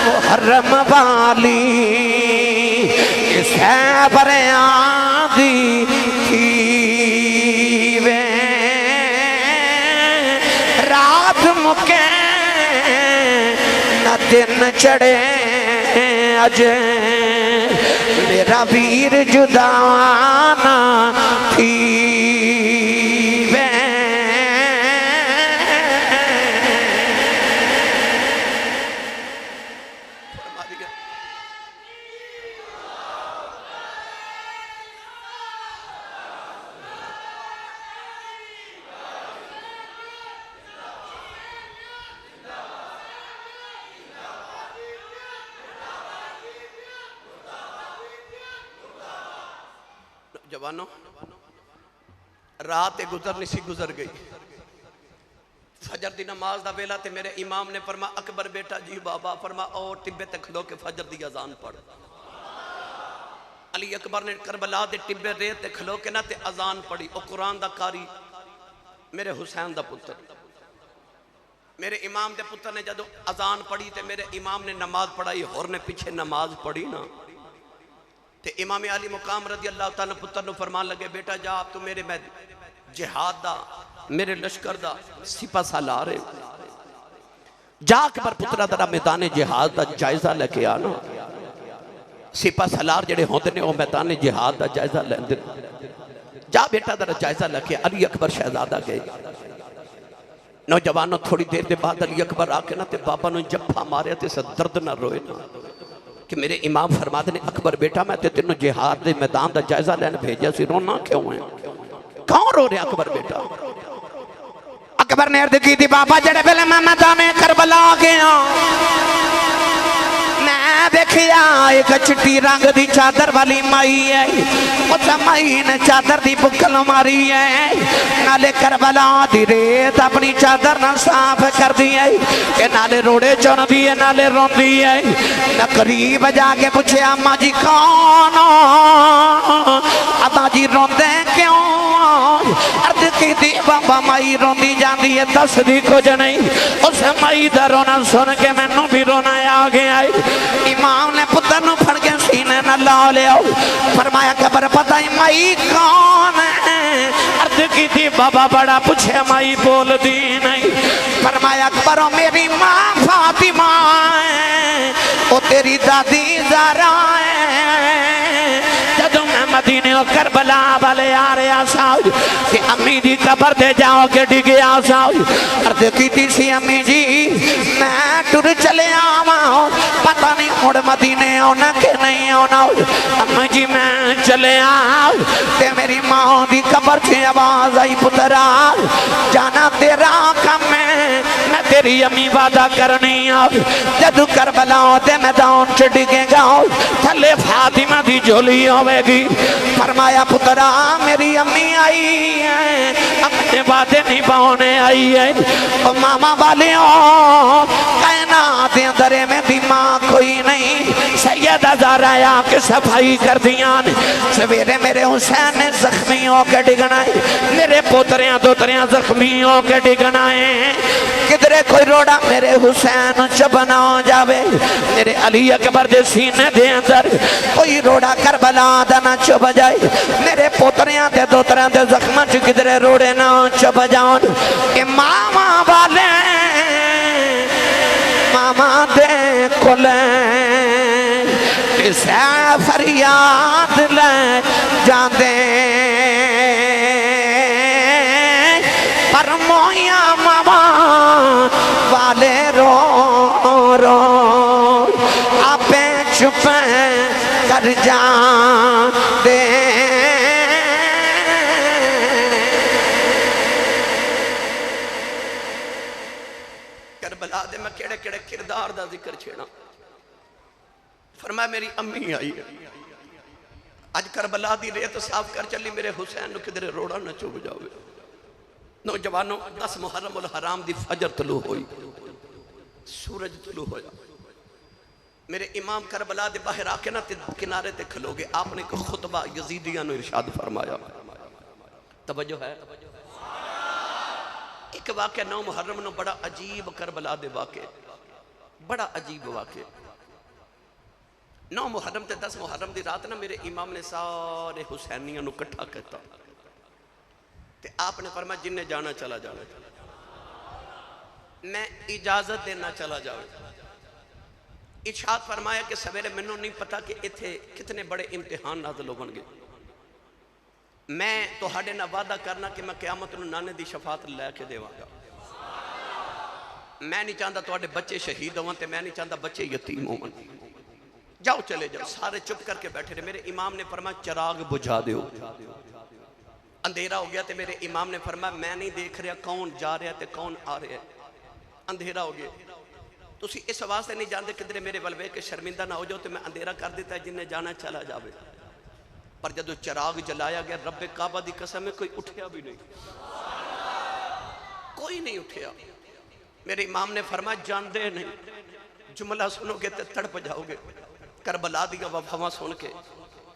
محرم والی اسے بریاں دی کیوے رات مکے نہ دن چڑھے اجے میرا ویر جدانا تھی جوانوں رات گزرنی سی گزر گئی فجر دی نماز دا ویلا تے میرے امام نے فرما اکبر بیٹا جی بابا فرما اور طبے تے کھلو کے فجر دی اذان پڑھ علی اکبر نے کربلا دے ٹبے ریت تے کھلو کے نہ تے اذان پڑھی، او قرآن دا کاری میرے حسین دا پتر، میرے امام دے پتر نے جدو اذان پڑھی تے میرے امام نے نماز پڑھائی، ہور نے پیچھے نماز پڑھی نا تے امام علی مقام رضی اللہ تعالیٰ پتر نو فرمان لگے بیٹا جا آپ تو میرے میں جہاد دا میرے لشکر دا سپہ سالار ہے، جا اکبر پترہ درہ میدان جہاد دا جائزہ لے کے آنا، سپہ سالار جڑے ہوندے نے وہ میدان جہاد دا جائزہ لیندے، جا بیٹا درہ جائزہ لے کے علی اکبر شہزادہ گئے، نوجوانوں تھوڑی دیر دے بعد علی اکبر آکے نا تے بابا نو جپھا مارے تے سے درد نہ روئے نا کہ میرے امام فرماتے نے اکبر بیٹا میں تے تینوں جہاد دے میدان دا جائزہ لینے بھیجا سی، رونا کیوں ہیں؟ کون رو رہے اکبر بیٹا؟ اکبر نے عرض کی تھی بابا جڑے پہلے میں میدان کربلا گیا میں دیکھیا ایک چٹی رنگ دی چادر والی مائی ہے، اس مائی نے چادر دی بکل ماری ہے، نالے کربلا دی ریت اپنی چادر نہ صاف کر دی ہے کہ نالے روڑے چون دی ہے نالے رون دی ہے، نہ قریب جا کے پوچھے اماں جی کون اماں جی رون دے کیوں؟ عرض کی تھی بابا مائی رون دی جان دی ہے دس دی کچھ نہیں، اس مائی دا رونا سن کے میں نو بھی رونا آ گیا ہے۔ امام نے پتر نو پھڑ کے سینے نہ لا لے آؤ، فرمایا قبر پتہ ہی مائی کون ہے؟ عرض کی تھی بابا بڑا پوچھے مائی بول دی نہیں، فرمایا قبروں میری ماں فاطمہ ہے، وہ تیری دادی زہرا ہے، جدوں میں مدینے و کربلا والے آ رہے آساؤ کہ امی دی قبر دے جاؤ کے ڈگے آساؤ، عرض کی تھی سی امی جی میں ٹر چلے آواں پتہ نہیں مڑ مدینے ہونا کہ نہیں ہونا، امی جی میں چلے آؤ تے میری ماں دی قبر سے آواز آئی پترا جانا تیرا کم ہے، میں تیری امی وعدہ کرنی آؤ، جدو کربلا ہوتے میدان چ ڈگے گا تھلے فاطمہ دی جھولی ہوئے گی، فرمایا پترا میری امی آئی ہے اپنے وعدے نہیں پاؤنے آئی ہے، ماما والیوں کائنات اندرے میں بھی ماں کوئی نہیں، سیدہ زہرا آ کے صفائی کر دیاں سویرے میرے حسین نے زخمی ہو کے ڈگنا ہے، میرے پوتریاں دوتریاں زخمی ہو کے ڈگنا ہے، کدرے کوئی روڑا میرے حسین چبنا ہو جاوے، میرے علی اکبر دے سینے دے اندر کوئی روڑا کربلا دا نہ چب جائے، میرے پوتریاں دے دوتریاں دے زخمہ چ کدرے روڑے نہ چب جاؤں، امامہ والے ماما دے کلیں اسے فریاد لے جاندے پر مویا ماما والے رو رو آپیں چھپیں کر جان دے، کربلا دے میں کیڑے کیڑے کردار دا ذکر چھیڑا، فرمایا میری امی آئی آج کربلا دی ریت صاف کر چلی، میرے حسین نو کدھر روڑا نہ چوب جاوے، نوجوانوں 10 محرم الحرام دی فجر طلوع ہوئی، سورج طلوع ہویا، میرے امام کربلا دے باہر آکے نا کنارے تے کھلو گے، آپ نے کو خطبہ یزیدیاں نو ارشاد فرمایا، توجہ ہے؟ ایک واقعہ 9 محرم نو بڑا عجیب کربلا دے واقعہ، بڑا عجیب واقعہ، 9 محرم تے 10 محرم دی رات نا میرے امام نے سارے حسینیاں نو کٹھا کہتا تے آپ نے فرمایا جن نے جانا چلا جانا، میں اجازت دینا چلا جاؤں، ارشاد فرمایا کہ سویرے میں نہیں پتا کہ اتھے کتنے بڑے امتحان نازل ہو بن گئے، میں تو ہاڑے نہ وعدہ کرنا کہ میں قیامت نو نانے دی شفاعت لے کے دے گا، میں نہیں چاہتا تو بچے شہید ہوں تے میں نہیں چاہتا بچے یتیم ہوں، جاؤ چلے جاؤ، سارے چپ کر کے بیٹھے رہے، میرے امام نے فرمایا چراغ بجھا دیو، اندھیرا ہو گیا تے میرے امام نے فرمایا میں نہیں دیکھ رہا کون جا رہا تے کون آ رہا ہے، اندھیرا ہو گیا، تسی اس واسطے نہیں جانتے کدھر میرے ولوے کے شرمندہ نہ ہو جاؤ تو میں اندھیرا کر دیتا ہے جن نے جانا چلا جاوے، پر جدو چراغ جلایا گیا رب کعبہ دی قسم ہے کوئی اٹھیا بھی نہیں، کوئی نہیں اٹھیا، میرے امام نے فرمایا جاندے نہیں، جملہ سنو گے تے تڑپ جاؤ گے، کربلا دی وفاواں سن کے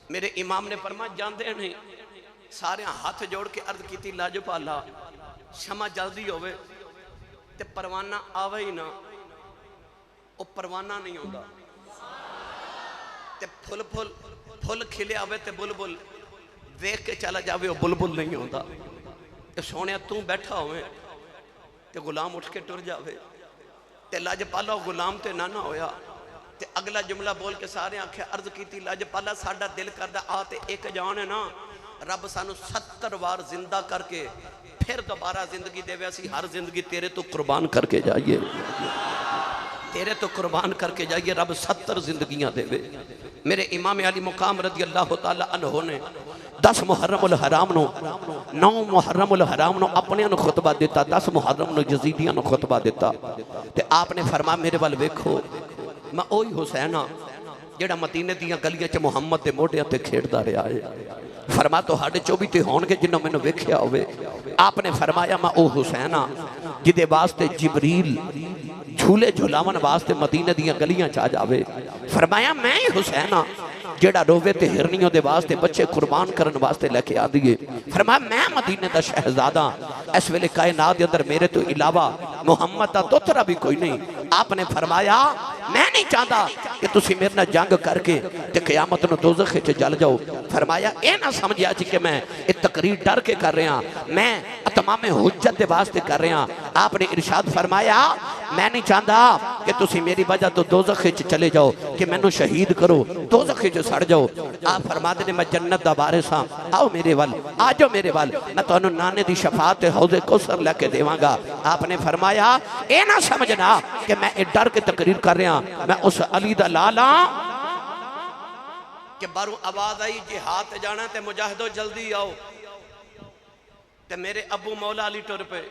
میرے امام نے فرمایا جاندے نہیں سارے ہاتھ جوڑ کے عرض کیتی لاجپالا شمع جلدی ہوئے تے پروانہ آوے ہی نہ وہ پروانہ نہیں ہوتا تے پھل کھلے آوے تے بلبل دیکھ کے چلا جاوے وہ بلبل نہیں ہوتا تے سونے تو بیٹھا ہوئے تے غلام اٹھ کے ٹر جاوے تے لاجپالا غلام تے نانا ہویا تے اگلا جملہ بول کے سارے آنکھیں عرض کیتی لاجپالا ساڑھا دل کردہ آتے ایک جان ہے نا رب سانو 70 بار زندہ کر کے پھر دوبارہ زندگی دے ویسی ہر زندگی تیرے تو قربان کر کے جائیے تیرے تو قربان کر کے جائیے رب 70 زندگیاں دے وے میرے امام علی مقام رضی اللہ تعالیٰ عنہ نے 10 محرم الحرام نو 9 محرم الحرام نو اپنے انو خطبہ دیتا 10 محرم نو یزیدیاں نو خطبہ دیتا تے آپ نے فرمایا میرے وال ویکھو میں اوہی حسینہ جیڑا مدینے دیاں گلیاں چے محمد دے موڑیاں تے کھیڑدا رہا ہے فرما تو ہاڑے چوبی تے ہونگے جنہوں میں نے ویکھیا ہوئے آپ نے فرمایا میں او حسینہ جدے واسطے جبریل جھولے جھولاون واسطے مدینہ دیاں گلیاں چاہ جاوے فرمایا میں حسینہ جیڑا رووے تے ہرنیوں دے واسطے بچے قربان کرن واسطے لے کے آدھئے فرمایا میں مدینہ دا شہزادہ اس ویلے کائنات دے اندر میرے تو علاوہ محمد دا دوترا بھی کوئی نہیں آپ نے فرمایا میں نہیں چاہتا کہ تسی میرے نہ جنگ کر کے تے قیامت نو دوزخ چے جل جاؤ فرمایا اے نہ سمجھیا جی کہ میں ایک تقریر ڈر کے کر رہا میں اتمام حجت دے واسطے کر رہا آپ نے ارشاد فرمایا میں نہیں چاہتا کہ تسی میری وجہ تو دوزخ چے چلے جاؤ کہ میں نو شہید کرو دوزخ چے سڑ جاؤ آپ فرما دے میں جنت دا وارثاں آؤ میرے وال آجو میرے وال میں تو انہوں نانے دی شفاعت حوض کوثر لے کے دیواں گا آپ نے فرمایا اے نہ سمجھنا کہ میں ڈر کے تقریر کر رہا میں اس علی دا لالا کہ بارو آواز آئی جہاد جانا تے مجاہدو جلدی آؤ تے میرے ابو مولا علی ٹر پہ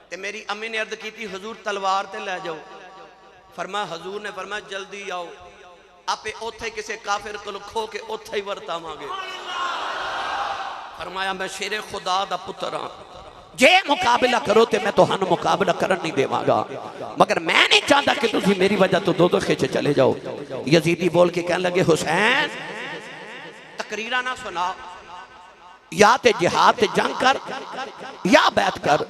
تے میری امی نے عرض کی تھی حضور تلوار تے لے جاؤ فرمایا حضور نے فرمایا جلدی آؤ آپے اوتھے کسے کافر کو کھو کے اوتھے ہی ورتا مانگے فرمایا میں شیر خدا دا پتر ہاں جے مقابلہ کرو تے میں تو ہن مقابلہ کرن نہیں دے مانگا مگر میں نہیں چاہتا کہ تسی میری وجہ تو دوزخ چے چلے جاؤ یزیدی بول کے کہنے لگے حسین تقریرہ نہ سنا یا تے جہاد تے جنگ کر یا بیعت کر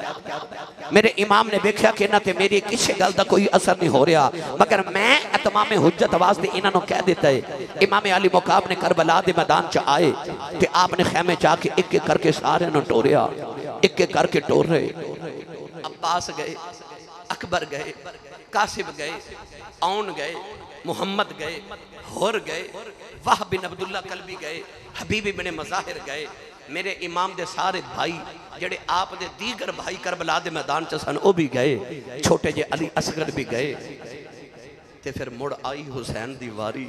میرے امام نے دیکھا کہ نہ تے میری کسی گل دا کوئی اثر نہیں ہو رہا مگر میں اتمام حجت واسطے انہاں نو کہہ دیتا ہے امام علی مقام نے کربلا دے میدان چ آئے تے آپ نے خیمے چاہ کے ایک ایک کر کے سارے نو ٹوریا ایک ایک کر کے ٹور رہے عباس گئے اکبر گئے قاسم گئے اون گئے محمد گئے ہور گئے وحب بن عبداللہ قلبی گئے حبیب بن مظاہر گئے میرے امام دے سارے بھائی جڑے آپ دے دیگر بھائی کربلا دے میدان چسن او بھی گئے چھوٹے جے علی اصغر بھی گئے تے پھر مڑ آئی حسین دی واری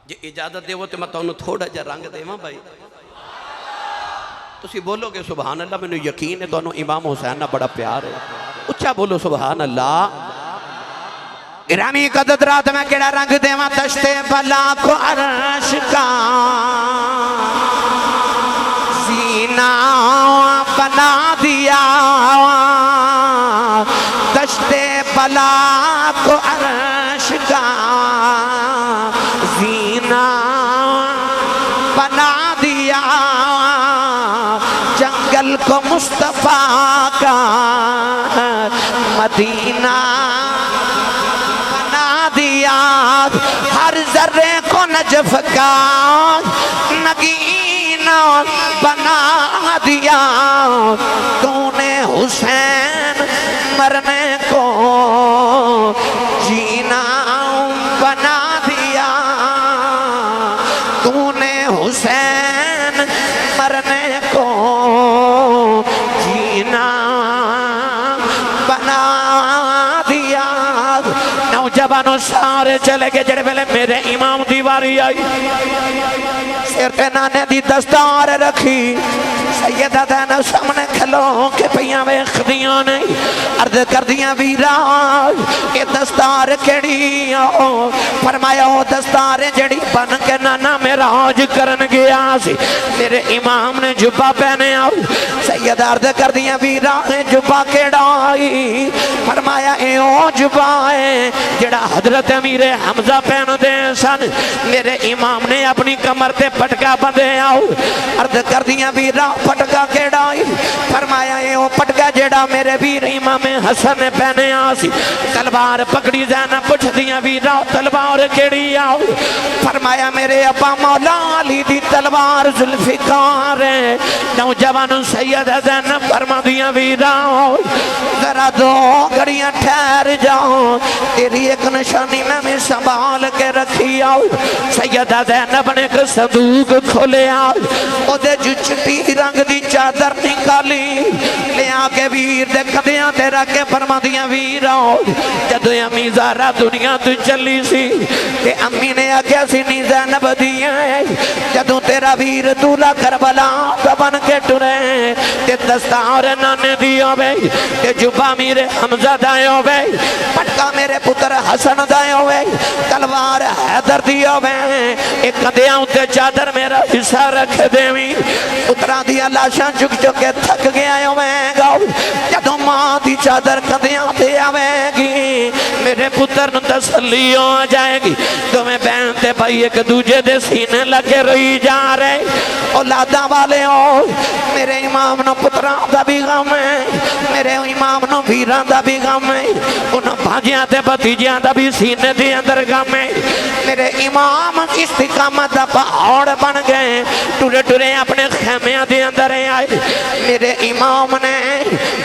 جے اجازت دے وہ تے میں تو انہوں تھوڑا جا رنگ دے ماں بھائی تسی بولو گے سبحان اللہ میں نے یقین ہے تو انہوں امام حسین نہ بڑا پیار ہے اچھا بولو سبحان اللہ گرامی قدرات میں کیڑا رنگ دیواں تشتے بلا کو عرش کا زینہ بنا دیا تشتے بلا کو عرش کا زینہ بنا دیا جنگل کو مصطفیٰ کا مدینہ ہر ذرے کو نجف کا نگینہ بنا دیا تو نے حسین مرنے کو جینا بنا دیا تو نے حسین مرنے کو جینا بنا دیا نوجوانوں سارے چلے گئے جڑے پہلے میرے امام دیواری آئی سر پہ نانے دی دستار رکھی سیدہ دینا سامنے کھلو کے پیاں ویخ دیاں نہیں عرض کر دیاں ویران یہ دستار کیڑی آؤ فرمایا ہو دستار جڑی بن کے نانا میں معراج کرن گیا سی میرے امام نے جبہ پہنے آؤ سید عرض کر دیا ویرا جبہ کیڑائی فرمایا اے او جبہ ہے جڑا حضرت امیر حمزہ پہن دے سن میرے امام نے اپنی کمر تے پٹکا بندے آؤ عرض کر دیا ویرا پٹکا کیڑائی فرمایا اے او پٹکا جڑا میرے ویر امام حسن نے پہنے آسی تلوار پکڑی زینب پوچھ دیا ویرا تلوار کیڑی آؤ فرمایا میرے ابا مولا علی دی تلوار ذوالفقار ہے نوجوان سید زینب فرما دیا ویرا ذرا دو گھڑیاں ٹھہر جاؤ تیری ایک نشانی میں سنبھال کے رکھی آؤ سیدہ زینب نے ایک صندوق کھولے آؤ او دے جو چٹی رنگ دی چادر نکالی لے آکے ویر دے کدیاں تے رکھے فرما دیا ویر آؤ جدو امی زہرا دنیا تو چلی سی تے امی نے آکیا سی نی زینب دیا جدو تیرا ویر دولا کربلا بن کے ٹرے تے دستار نانے دیا بے تے جبا میرے حمزہ دائیو بے پٹکا میرے پتر حسن دائیو بے تلوار حیدر دیا بے ایک کدیاں تے چادر میرا حصہ رکھ دیوی اترا دیا لاشاں چک چکے تھک گیا یوں میں گاؤ جدو ماں دی چادر کدیاں تے آوے گی میرے پتر نو تسلی ہو جائے گی تو میں بہن تے بھائی ایک دوجہ دے سینے لگے رہی جا رہے اولادہ والے ہو میرے امام نو پتران دا بھی غم ہے میرے امام نو ویران دا بھی غم ہے انہوں بھاجیاں تے بھتیجیاں دا بھی سینے دے اندر غم ہے میرے امام استقامت دا پہاڑ بن گئے ٹورے ٹورے اپنے خیمیاں دے اندر آئے میرے امام نے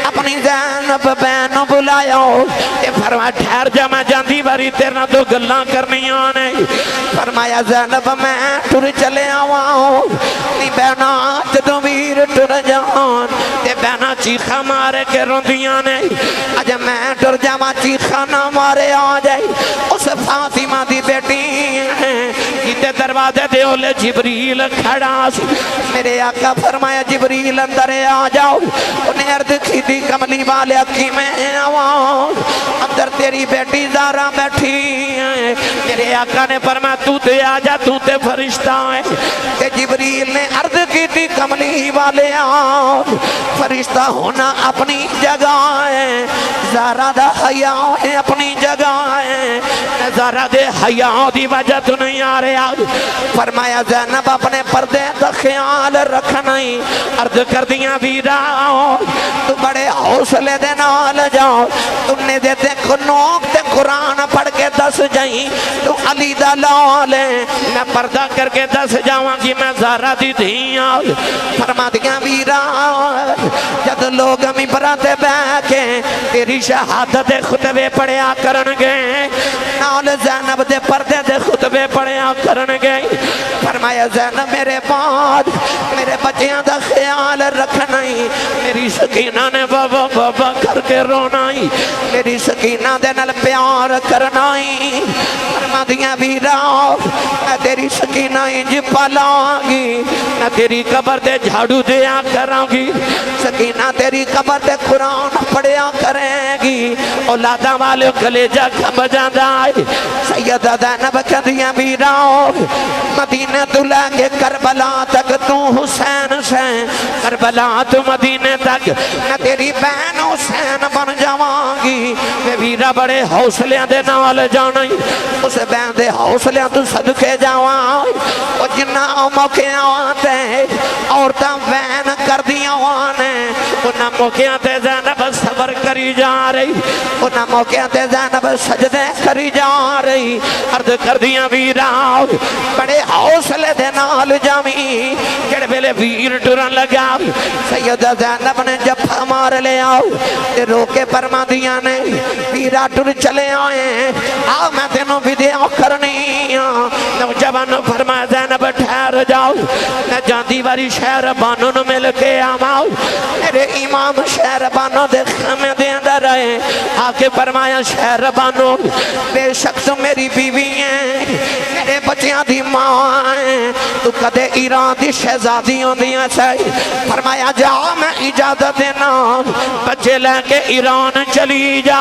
اپنی زینب بینوں بلایا اے فرمایا ٹھہر جا میں جاندی باری تیرنا دو گلاں کرنی آنے فرمایا زینب میں ٹور چلے آواں نی بینا جدو ویر ٹور جان تے بینا چیخا مارے کے روندیاں نے اج میں ٹور جاواں چیخا نہ مارے آ جائے اس فاطمہ دی بیٹی کیتے دروازے دے اولے جبریل کھڑا سی میرے آقا فرمایا جبریل اندر آ جاؤ انہیں عرض کی دی کملی والے اکی میں آواں اندر تیری بیٹی زارا بیٹھی ہے میرے آقا نے فرمایا تو تے آ جا تو تے فرشتہ ہے تے جبریل نے عرض کی دی کملی والے آؤ فرشتہ ہونا اپنی جگہ ہے زارا دا حیاء ہے اپنی جگہ ہے زارا دے حیاء دی وجہ تو نہیں آ رہے آج فرمایا زینب اپنے پردے دا خیال رکھنائی عرض کر دیا ویراؤ تو بڑے حوصلے دے نال جاؤ تم نے دیتے کنوک تے قرآن پڑھ کے دس جائیں تو علی دا لال ہے میں پردہ کر کے دس جاؤں کہ میں زارا دی دھیاں فرما دیا ویراؤ جد لوگ ممبراتے بہ کے تیری شہادت خطبے پڑھیا کرنگے نال زینب دے پردے دے خطبے پڑھیا کرنگے فرمایا زینب میرے بعد میرے بچیاں دا خیال رکھنائی میری سکینہ نے بابا بابا کر کے رونائی میری سکینہ دے نل پیار کرنائی فرما دیا ویراؤ میں تیری سکینہ انج پالانگی میں تیری قبر دے جھاڑو دیا کرانگی سکینہ تیری قبر دے قرآن پڑھیا کریں گی اولادہ والے کلیجہ کھب جاندہ آئی سیدہ زینب کدیاں ویراؤ مدینہ تو لیں کربلا تک تو حسین سے کربلا تو مدینہ تک میں تیری بہن حسین بن جاوانگی میں ویرا بڑے حوصلیاں دے نال جانائی اسے بہن دے حوصلیاں تو صدقے جاوان اور جنہ موقع آتے عورتاں بہن کر دیا وانے انہاں موقع تے زینب صبر کری جا رہی انہاں موقع تے زینب سجدے کری جا رہی عرض کر دیا ویراؤ بڑے حوصلے دے نال جامی جڑے بیلے ویر ٹورن لگا سیدہ زینب نے جفا مار لے آؤ تے روکے فرما دیا نے ویرا ٹور چلے آئے آؤ میں تینوں ویڈیو کرنی نوجوان فرمایا زینب ٹھہر جاؤ میں جاندی واری شہر بانوں نو مل کے آماؤ میرے امام شہر بانوں دے خیمے دے اندر آئے آکے فرمایا شہر بانوں بے شک تو میری بیوی ہیں میرے بچیاں دی ماں ہیں تو کدے ایران دی شہزادی ہوندیاں چاہی فرمایا جا میں اجازت دینا بچے لے کے ایران چلی جا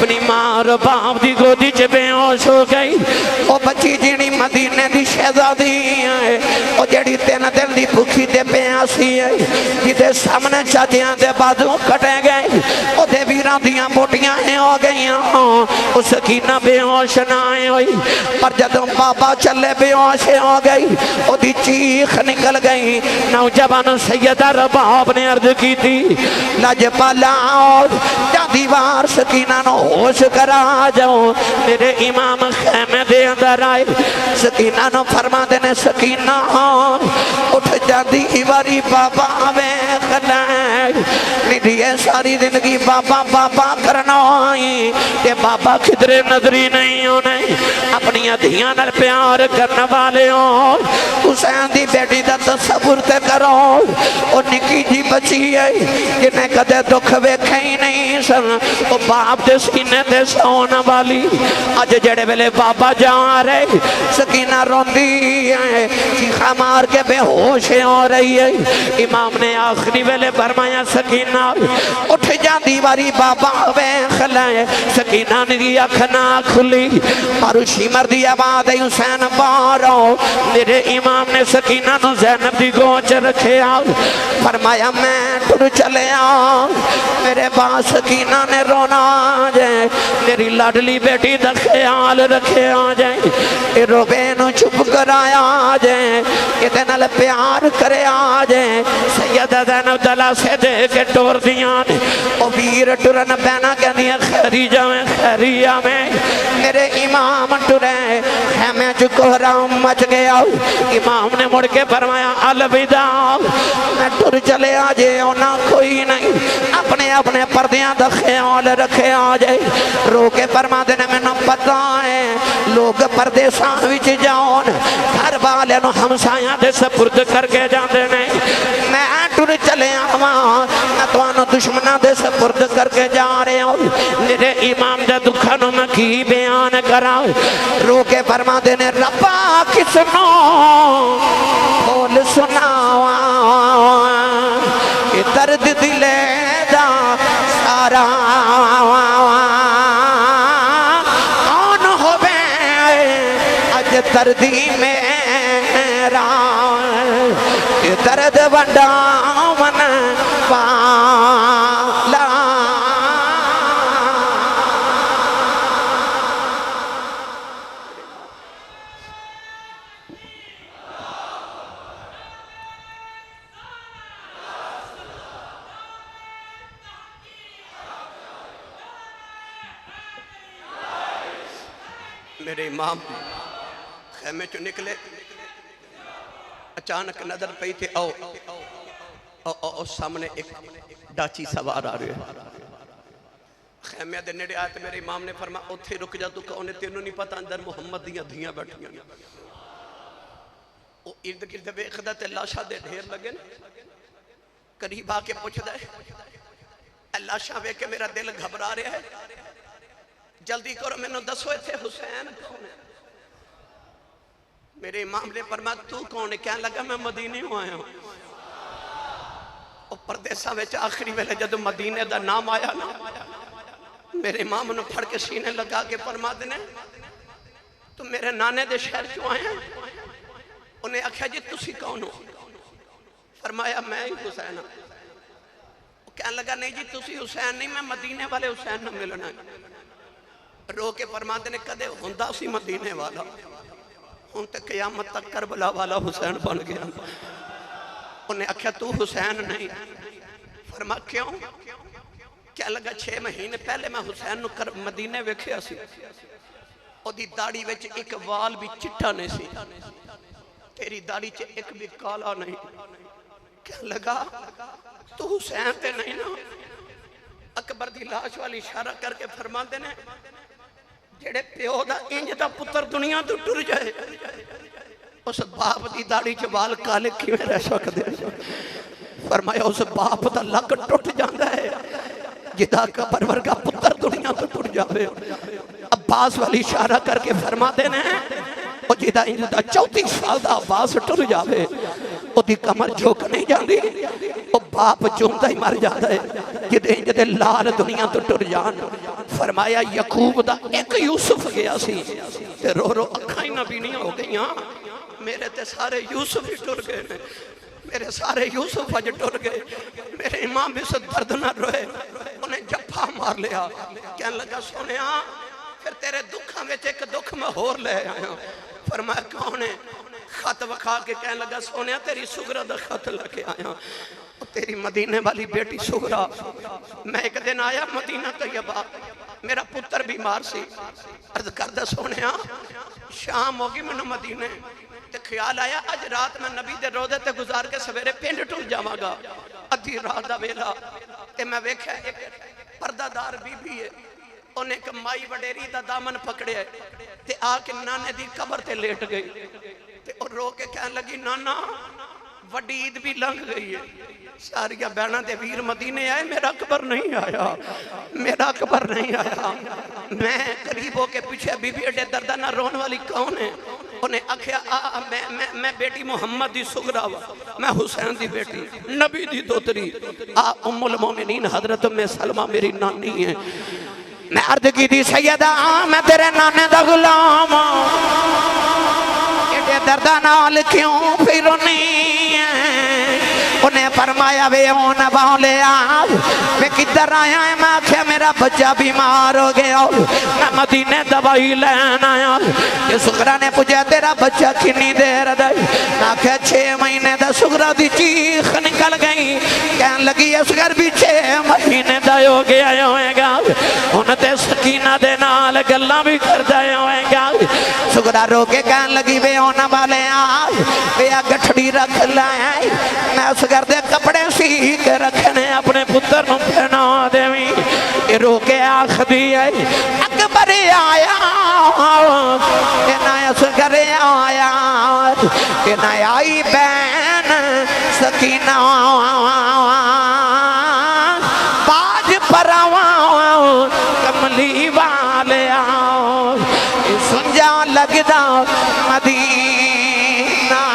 اپنی ماں اور باپ دی گودی چ بے ہوش ہو گئی او بچی جیڑی مدینے دی شہزادی ہے او جیڑی 3 دن دی بھوکی تے پیاسی ہے جدے سامنے چاچیاں دے بازو کٹے گئے او دے ویراں دیاں بوٹیاں ہو گئیاں او سکینہ بے ہوش نہ ہوئی پر جدوں بابا چلے بے ہوش ہو گئی او دی چیخ نکل گئی نوجوان سیدہ رباب نے عرض کی تھی لاجپالا جا دیوار سکینہ نو ہوش کرا جاؤ میرے امام خیمے دے اندر آئے سکینہ نو فرما دینے سکینہ اٹھ جا دیواری بابا ویکھ لے میری ساری زندگی بابا بابا کرنا ہوئی کہ بابا کدھرے نظری نہیں ہونے اپنی دھیاں نال پیار کرنے والے ہوں حسین دی بیٹی دا تصور تے کرو اور نکی جی بچی ہے جنہیں کدے دکھ ویکھے ہی نہیں سن وہ باپ دے سینے تے سون والی اج جڑے ویلے بابا جا رہے سکینہ روندی ہے چیخا مار کے بے ہوش ہو رہی ہے امام نے آخری ویلے فرمایا سکینہ اٹھ جا دیواری بابا ویکھ لے سکینہ نے اکھ نہ کھلی ماروشی مردی آواز حسین بارو میرے امام نے سکینہ نو زینب دی گوچ رکھے آؤ فرمایا میں ٹر چلے آؤ میرے باں سکینہ نے رونا جائے میری لاڈلی بیٹی دا خیال رکھے آ جائے اے روبے نو چپ کر آیا جائے یہ نال پیار کرے آ جائے سیدہ زینب دلا سے دے کے ٹور دیاں او ویر ٹرن بینا کہنی خیری جاویں خیری آمیں میرے امام ٹرے خیمے چکہرام مچ گیا امام نے مڑ کے فرمایا الوداع میں ٹر چلے آجے ہونا کوئی نہیں اپنے اپنے پردیاں دا خیال رکھے آجے رو کے فرما دینے میں نہ پتا ہے لوگ پردے سانوچ جاؤن گھر والے نو ہمسایاں دے سپرد کر کے جان دینے میں ٹر چلے آواں میں توانو دشمنہ دے سپرد کر کے جا رہے ہوں میرے امام دے دکھانوں میں کی بیان کرا رو کے فرما دینے ربا کس نو بول سناوا کہ درد دلے دا سارا کون ہو بے اج دردی میرا کہ درد ونڈا من والا میرے امام خیمے چو نکلے اچانک نظر پئی تھے او سامنے ایک ڈاچی سوار آ رہے ہیں خیمے دے نیڑے آئے تو میرے امام نے فرما اتھے رک جا تو کہونے تینوں نہیں پتا اندر محمد دیاں دھیاں بیٹھیاں وہ ارد گرد ویکھدا تے لاشاں دے ڈھیر لگے قریب آ کے پوچھدا ہے لاشاں ویکھ کے میرا دل گھبرا رہا ہے جلدی کرو میں نے دسوے تھے حسین کون ہے میرے امام نے فرمایا تو کون ہے کہنے لگا میں مدینے ہوں آیا ہوں اور پردیسہ ویچ آخری ویلے جدو مدینے دا نام آیا نا میرے امام نے پھڑ کے سینے لگا کے فرما دینے تو میرے نانے دے شہر کیوں آئے ہیں انہیں آکھا جی تسی کون ہو فرمایا میں ہی حسین ہوں کہنے لگا نہیں جی تسی حسین نہیں میں مدینے والے حسین نہ ملنا ہے رو کے فرماتے نے کدے ہوندہ سی مدینے والا ان تک قیامت تک کربلا والا حسین بن گیا انہیں آکھا تو حسین نہیں فرما کیوں کیا لگا 6 مہینے پہلے میں حسین نو مدینے ویکھیا سی او دی داڑھی وچ ایک وال بھی چٹا نہیں سی تیری داڑھی چ ایک بھی کالا نہیں کیا لگا تو حسین تے نہیں نا اکبر دی لاش والی اشارہ کر کے فرماتے نے جڑے پیو دا انج دا پتر دنیا تو ٹر جائے اس باپ دی داڑھی چ وال کالے کیویں رہ سکدے فرمایا اس باپ دا لک ٹوٹ جاندا ہے جدا کا پرورگا پتر دنیا تو ٹر جاوے عباس والی اشارہ کر کے فرماتے نے او جدا انج دا 34 سال دا عباس ٹر جاوے دی کمر جھک نہیں جاندی او باپ چومتا ہی مر جاتا ہے جدے لال دنیا تو ٹر جان فرمایا یعقوب دا ایک یوسف گیا سی تے رو رو اکھاں ہی نہ بینیاں ہو گئیاں میرے تے سارے یوسف ہی ٹر گئے نے میرے سارے یوسف اج ٹر گئے میرے امام اس درد نہ روئے انہیں جپا مار لیا کہنے لگا سونیا پھر تیرے دکھاں وچ ایک دکھ میں ہور لے آیا فرمایا کون ہے خط وکھا کے کہنے لگا سونیا تیری سغرا دا خط لگے آیا تیری مدینے والی بیٹی سغرا میں ایک دن آیا مدینہ طیبہ میرا پتر بیمار سی عرض کردہ سونیا شام ہوگی میں مدینے تے خیال آیا آج رات میں نبی دے روزے تے گزار کے سویرے پنڈ ٹر جاواں گا ادھی رات دا ویلا تے میں ویکھیا ایک پردہ دار بی بی ہے انہیں ایک مائی وڈیری دا دامن پکڑے ہے تے آ کے نانے دی قبر تے لیٹ گئی تے اور رو کے کہنے لگی نانا وڈی عید بھی لنگ گئی ہے ساریا بہنہ دے ویر مدینے آئے میرا اکبر نہیں آیا میرا اکبر نہیں آیا میں قریب ہو کے پیچھے بی بی اڈے دردہ نہ رون والی کون ہے انہیں اکھیا میں بیٹی محمد دی سغرا میں حسین دی بیٹی نبی دی دوتری ام المومنین حضرت میں سلمہ میری نانی ہے میں عرض کی دی سیدہ میں تیرے نانے دا غلام ایڈے دردہ نال کیوں پھرنی ہے انہیں فرمایا وے اون باولے آج میں کدھر آیا ہے میں آکھیا میرا بچہ بیمار ہو گیا میں مدینے دوائی لین آیا کہ سغرا نے پوچھا تیرا بچہ کتنی دیر دے میں آکھیا 6 مہینے دا سغرا دی چیخ نکل گئی کہنے لگی اصغر بھی 6 مہینے دا ہو گیا ہوئے گا انہیں تے سکینہ دے نال گلاں بھی کر دے ہوئے گا سغرا رو کے کہنے لگی وے اون والے آج وے گٹھڑی رکھ لائے میں اصغر دے کپڑے سی کے رکھنے اپنے پتر نوں پہنا دیویں یہ رو کے آخ دی آئی اکبر آیا کہ نہ اصغر آیا کہ نہ آئی بین سکینہ باج پراواں کملی والے آؤ سنجا لگدا مدینہ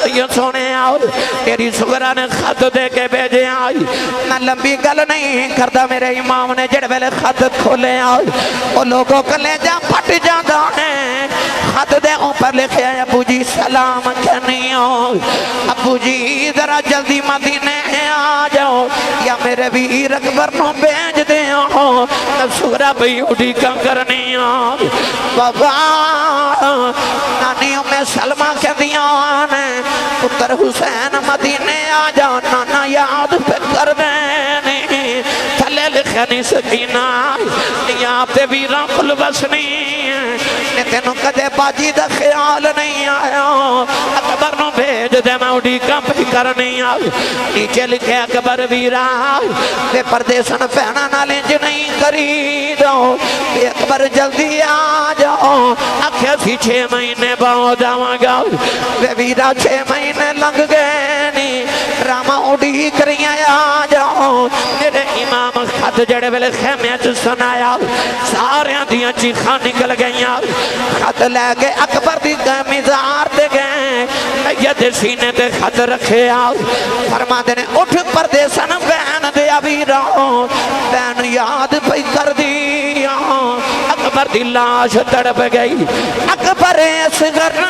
سید سونے آؤ تیری سغرا نے خط دے کے بھیجے آئی میں لمبی گل نہیں کرتا میرے امام نے جڑ ویلے خط کھولے آؤ وہ لوگوں کلے جا پھٹ جاندہ ہے خط دے اوپر لکھے ابو جی سلام کہنی ہو ابو جی ذرا جلدی مدینے آ جاؤ یا میرے ویر اکبر نو بھیج دے ہو سغرا بھئی اٹھی کم کرنی ہو بابا نانیوں میں سلمہ کے دیان پتر حسین مدینے آ جاؤ نانا یاد پہ کر دینی تھلے لکھنی سکینہ یہاں تے ویران پل بسنی تینوں کدے باجی دا خیال نہیں آیا اکبر نو بھیج دے میں اڑی کم پہ کرنی آئی نیچے لکھے اکبر ویران تے پردیسن پہنا نالنج نہیں کری دو کہ اکبر جلدی آ جاؤ آکھیا سی 6 مہینے باؤ جاواں گا وے ویرا 6 مہینے لنگ گئے نی راما اڑی کریاں آ جاؤ میرے امام خط جڑے ویلے خیمے چ سنایا ساریاں دیاں چیخاں نکل گئیاں خط لے کے اکبر دی مزار دے گئے میت سینے تے خط رکھے آؤ فرما دینے اٹھ پردیسن بین دیا ویراؤ بین یاد پہ کر دیا اکبر دی لاش تڑپ گئی اکبر اصغر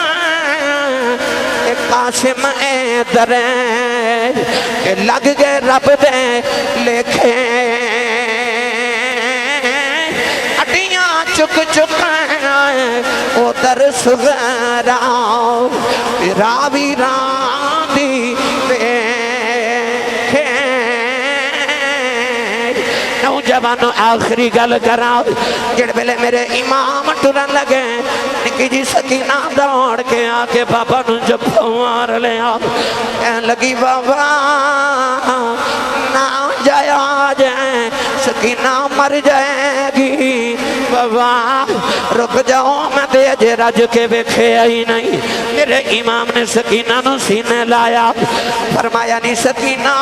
قاسم اے دریں لگ گئے رب دے لکھے اٹیاں چک چکائیں او در سغرا راوی راندی بیکھے نوجوانو آخری گل کراؤ جڑ بلے میرے امام ٹرن لگے نکی جی سکینہ دوڑ کے آکے بابا نو جب پھوار لے آؤ کہنے لگی بابا نہ جایا جائیں سکینہ مر جائے گی بابا رک جاؤ میں تے اجے رج کے ویکھے ہی نہیں. میرے امام نے سکینہ نو سینے لایا فرمایا نہیں سکینہ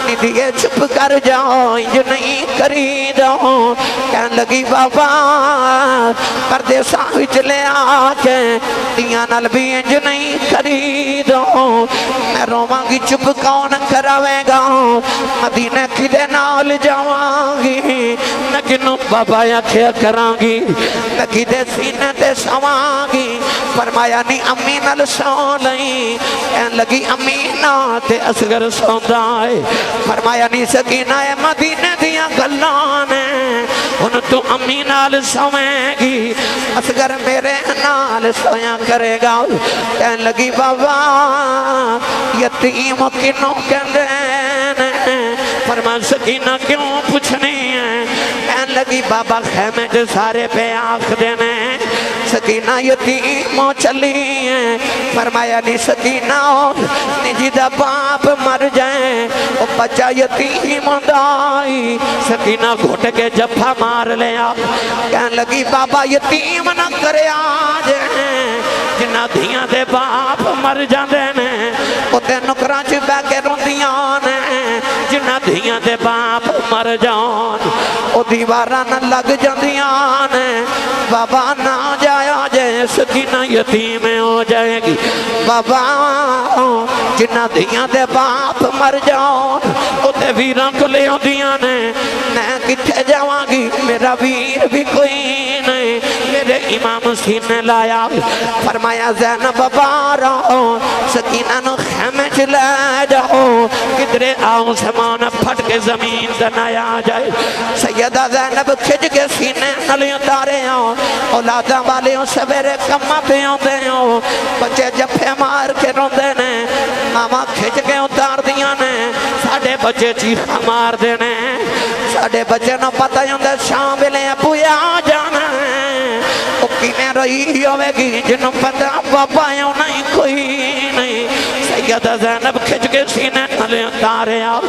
نہیں دیے چپ کر جاؤ انج نہیں کری جاؤ. کہن لگی بابا پردیساں وچ لے آ کے دیاں نال بھی انج نہیں کری جاؤ. میں رواں گی چپ کون کراوے گا مدینے کدے نال جاواں گی میں کنوں بابا آکھیا کراں گی میں کدے سینے تے سواں گی. فرمایا نہیں امی نال سو لئی. کہن لگی امی نال تے اصغر سوندا ہے. فرمایا نہیں سکینہ اے مدینے دیاں گلاں نے ہن تو امی نال سویں گی اصغر میرے نال سویا کرے گا. کہن لگی بابا یتیم کنوں کہندے نے. فرمایا سکینہ کیوں پوچھنی ہے. کہن لگی بابا خیمے جو سارے پہ آنکھ دینے سکینہ یتیموں چلی ہیں. فرمایا نہیں سکینہ جیدہ باپ مر جائیں وہ بچہ یتیم دائی. سکینہ گھٹ کے جفا مار لیا. کہن لگی بابا یتیم نہ کرے آج جنہ دھیاں دے باپ مر جاندے نے وہ تے نکراں چ بہ کے روندیاں نے. جنہ دھیاں دے باپ مر جان وہ دیواراں نہ لگ جاندیاں نے. بابا نہ جایا جائے سکینہ یتیم ہو جائے گی. بابا جنہ دھیاں دے باپ مر جان وہ تے ویراں کو لے آندیاں نے. میں کتھے جاواں گی میرا ویر بھی کوئی نہیں. میرے امام سینے لایا فرمایا زینب بارو سکینہ نو خیمے چ لے جاؤ کدرے آؤں سمان پھٹ کے زمین دنایا جائے. سیدہ زینب کھج کے سینے نلیوں تارے ہوں اولاداں والے ہوں سویرے کمہ پہ ہوندے ہوں بچے جفے مار کے روندے نے. ماما کھج کے اتار دیاں نے ساڑھے بچے چیخا مار دینے. ساڑھے بچے نو پتہ ہوندے شام بلے پویا جانا وہ کینے رہی ہوئے گی جنہوں پتہ بابا یوں نہیں کوئی نہیں. سیدہ زینب کھچ کے سینے نلے اتارے آؤ.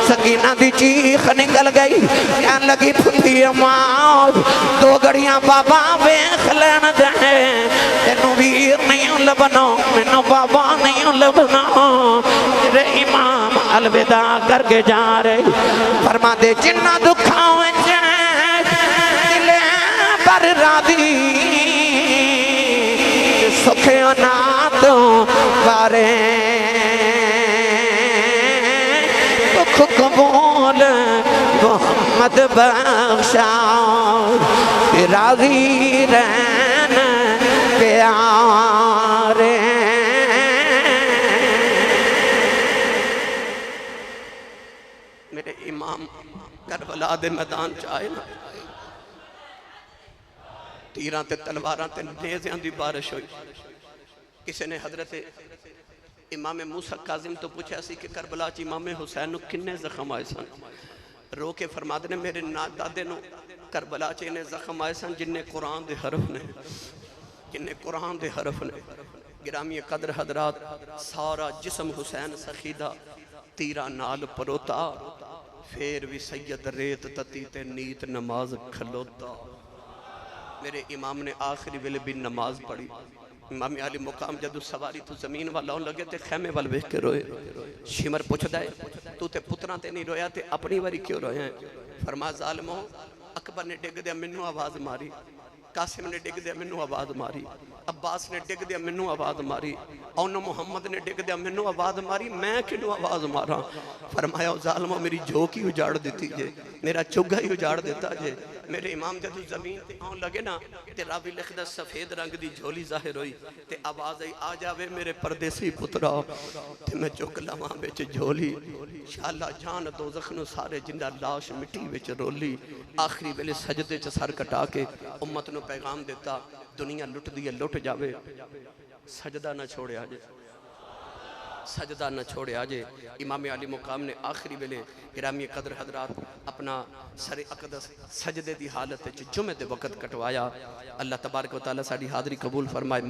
سکینہ دی چیخ نکل گئی. کہن لگی پھپی ماں دو گھڑیاں بابا ویکھ لین دے تینوں ویر نہیں لبنا مینوں بابا نہیں لبنا. میرے امام الوداع کر کے جا رہے فرما دے جنہ دکھاؤں دلے پر راضی سکھیوں ناتوں بارے دکھ قبول محمد بخشا راضی رہن پیارے. میرے امام کربلا دے میدان چاہے نا تیراں تے تلواراں تے نیزیاں دی بارش ہوئی. کسی نے حضرت امام موسیٰ کاظم تو پوچھا سی کہ کربلا چ امام حسین نو کنے زخم آئے سن. رو کے فرماد نے میرے دادے نو کربلا چ انہیں زخم آئے سن جنہیں قرآن دے حرف نے جنہیں قرآن دے حرف نے. گرامی قدر حضرات سارا جسم حسین سخیدہ تیرہ نال پروتا پھر بھی سید ریت تتی تے نیت نماز کھلوتا. میرے امام نے آخری ویلے بھی نماز پڑھی. امام علی مقام جدو سواری تو زمین والا ہوں لگے تے خیمے وال ویکھ کے روئے. شمر پوچھ دائے تو تے پتران تے نہیں رویا تے اپنی واری کیوں روئے ہیں. فرما ظالموں اکبر نے ڈگ دیا منو آواز ماری قاسم نے ڈگ دیا منو آواز ماری عباس نے ڈگ دیا منو آواز ماری اونو محمد نے ڈگ دیا منو آواز ماری میں کنو آواز مارا. فرمایا ظالموں میری جھوک ہی اجاڑ دیتی جے میرا چگہ ہی اجاڑ دیتا جے. میرے امام جدو زمین تے آن لگے نا تے راوی لکھدا سفید رنگ دی جھولی ظاہر ہوئی تے آواز آئی آ جاوے میرے پردیسی پترا تے میں چک لواں بچ جھولی. شاءاللہ جان دوزخ نو سارے جندہ لاش مٹی بچ رولی. آخری ویلے سجدے چ سر کٹا کے امت نو پیغام دیتا دنیا لٹ دی لٹ جاوے سجدہ نہ چھوڑے آجے سجدہ نہ چھوڑے آجے. امام علی مقام نے آخری ویلے گرامی قدر حضرات اپنا سر اقدس سجدے دی حالت جمعہ دے وقت کٹوایا. اللہ تبارک و تعالیٰ ساڑھی حاضری قبول فرمائے.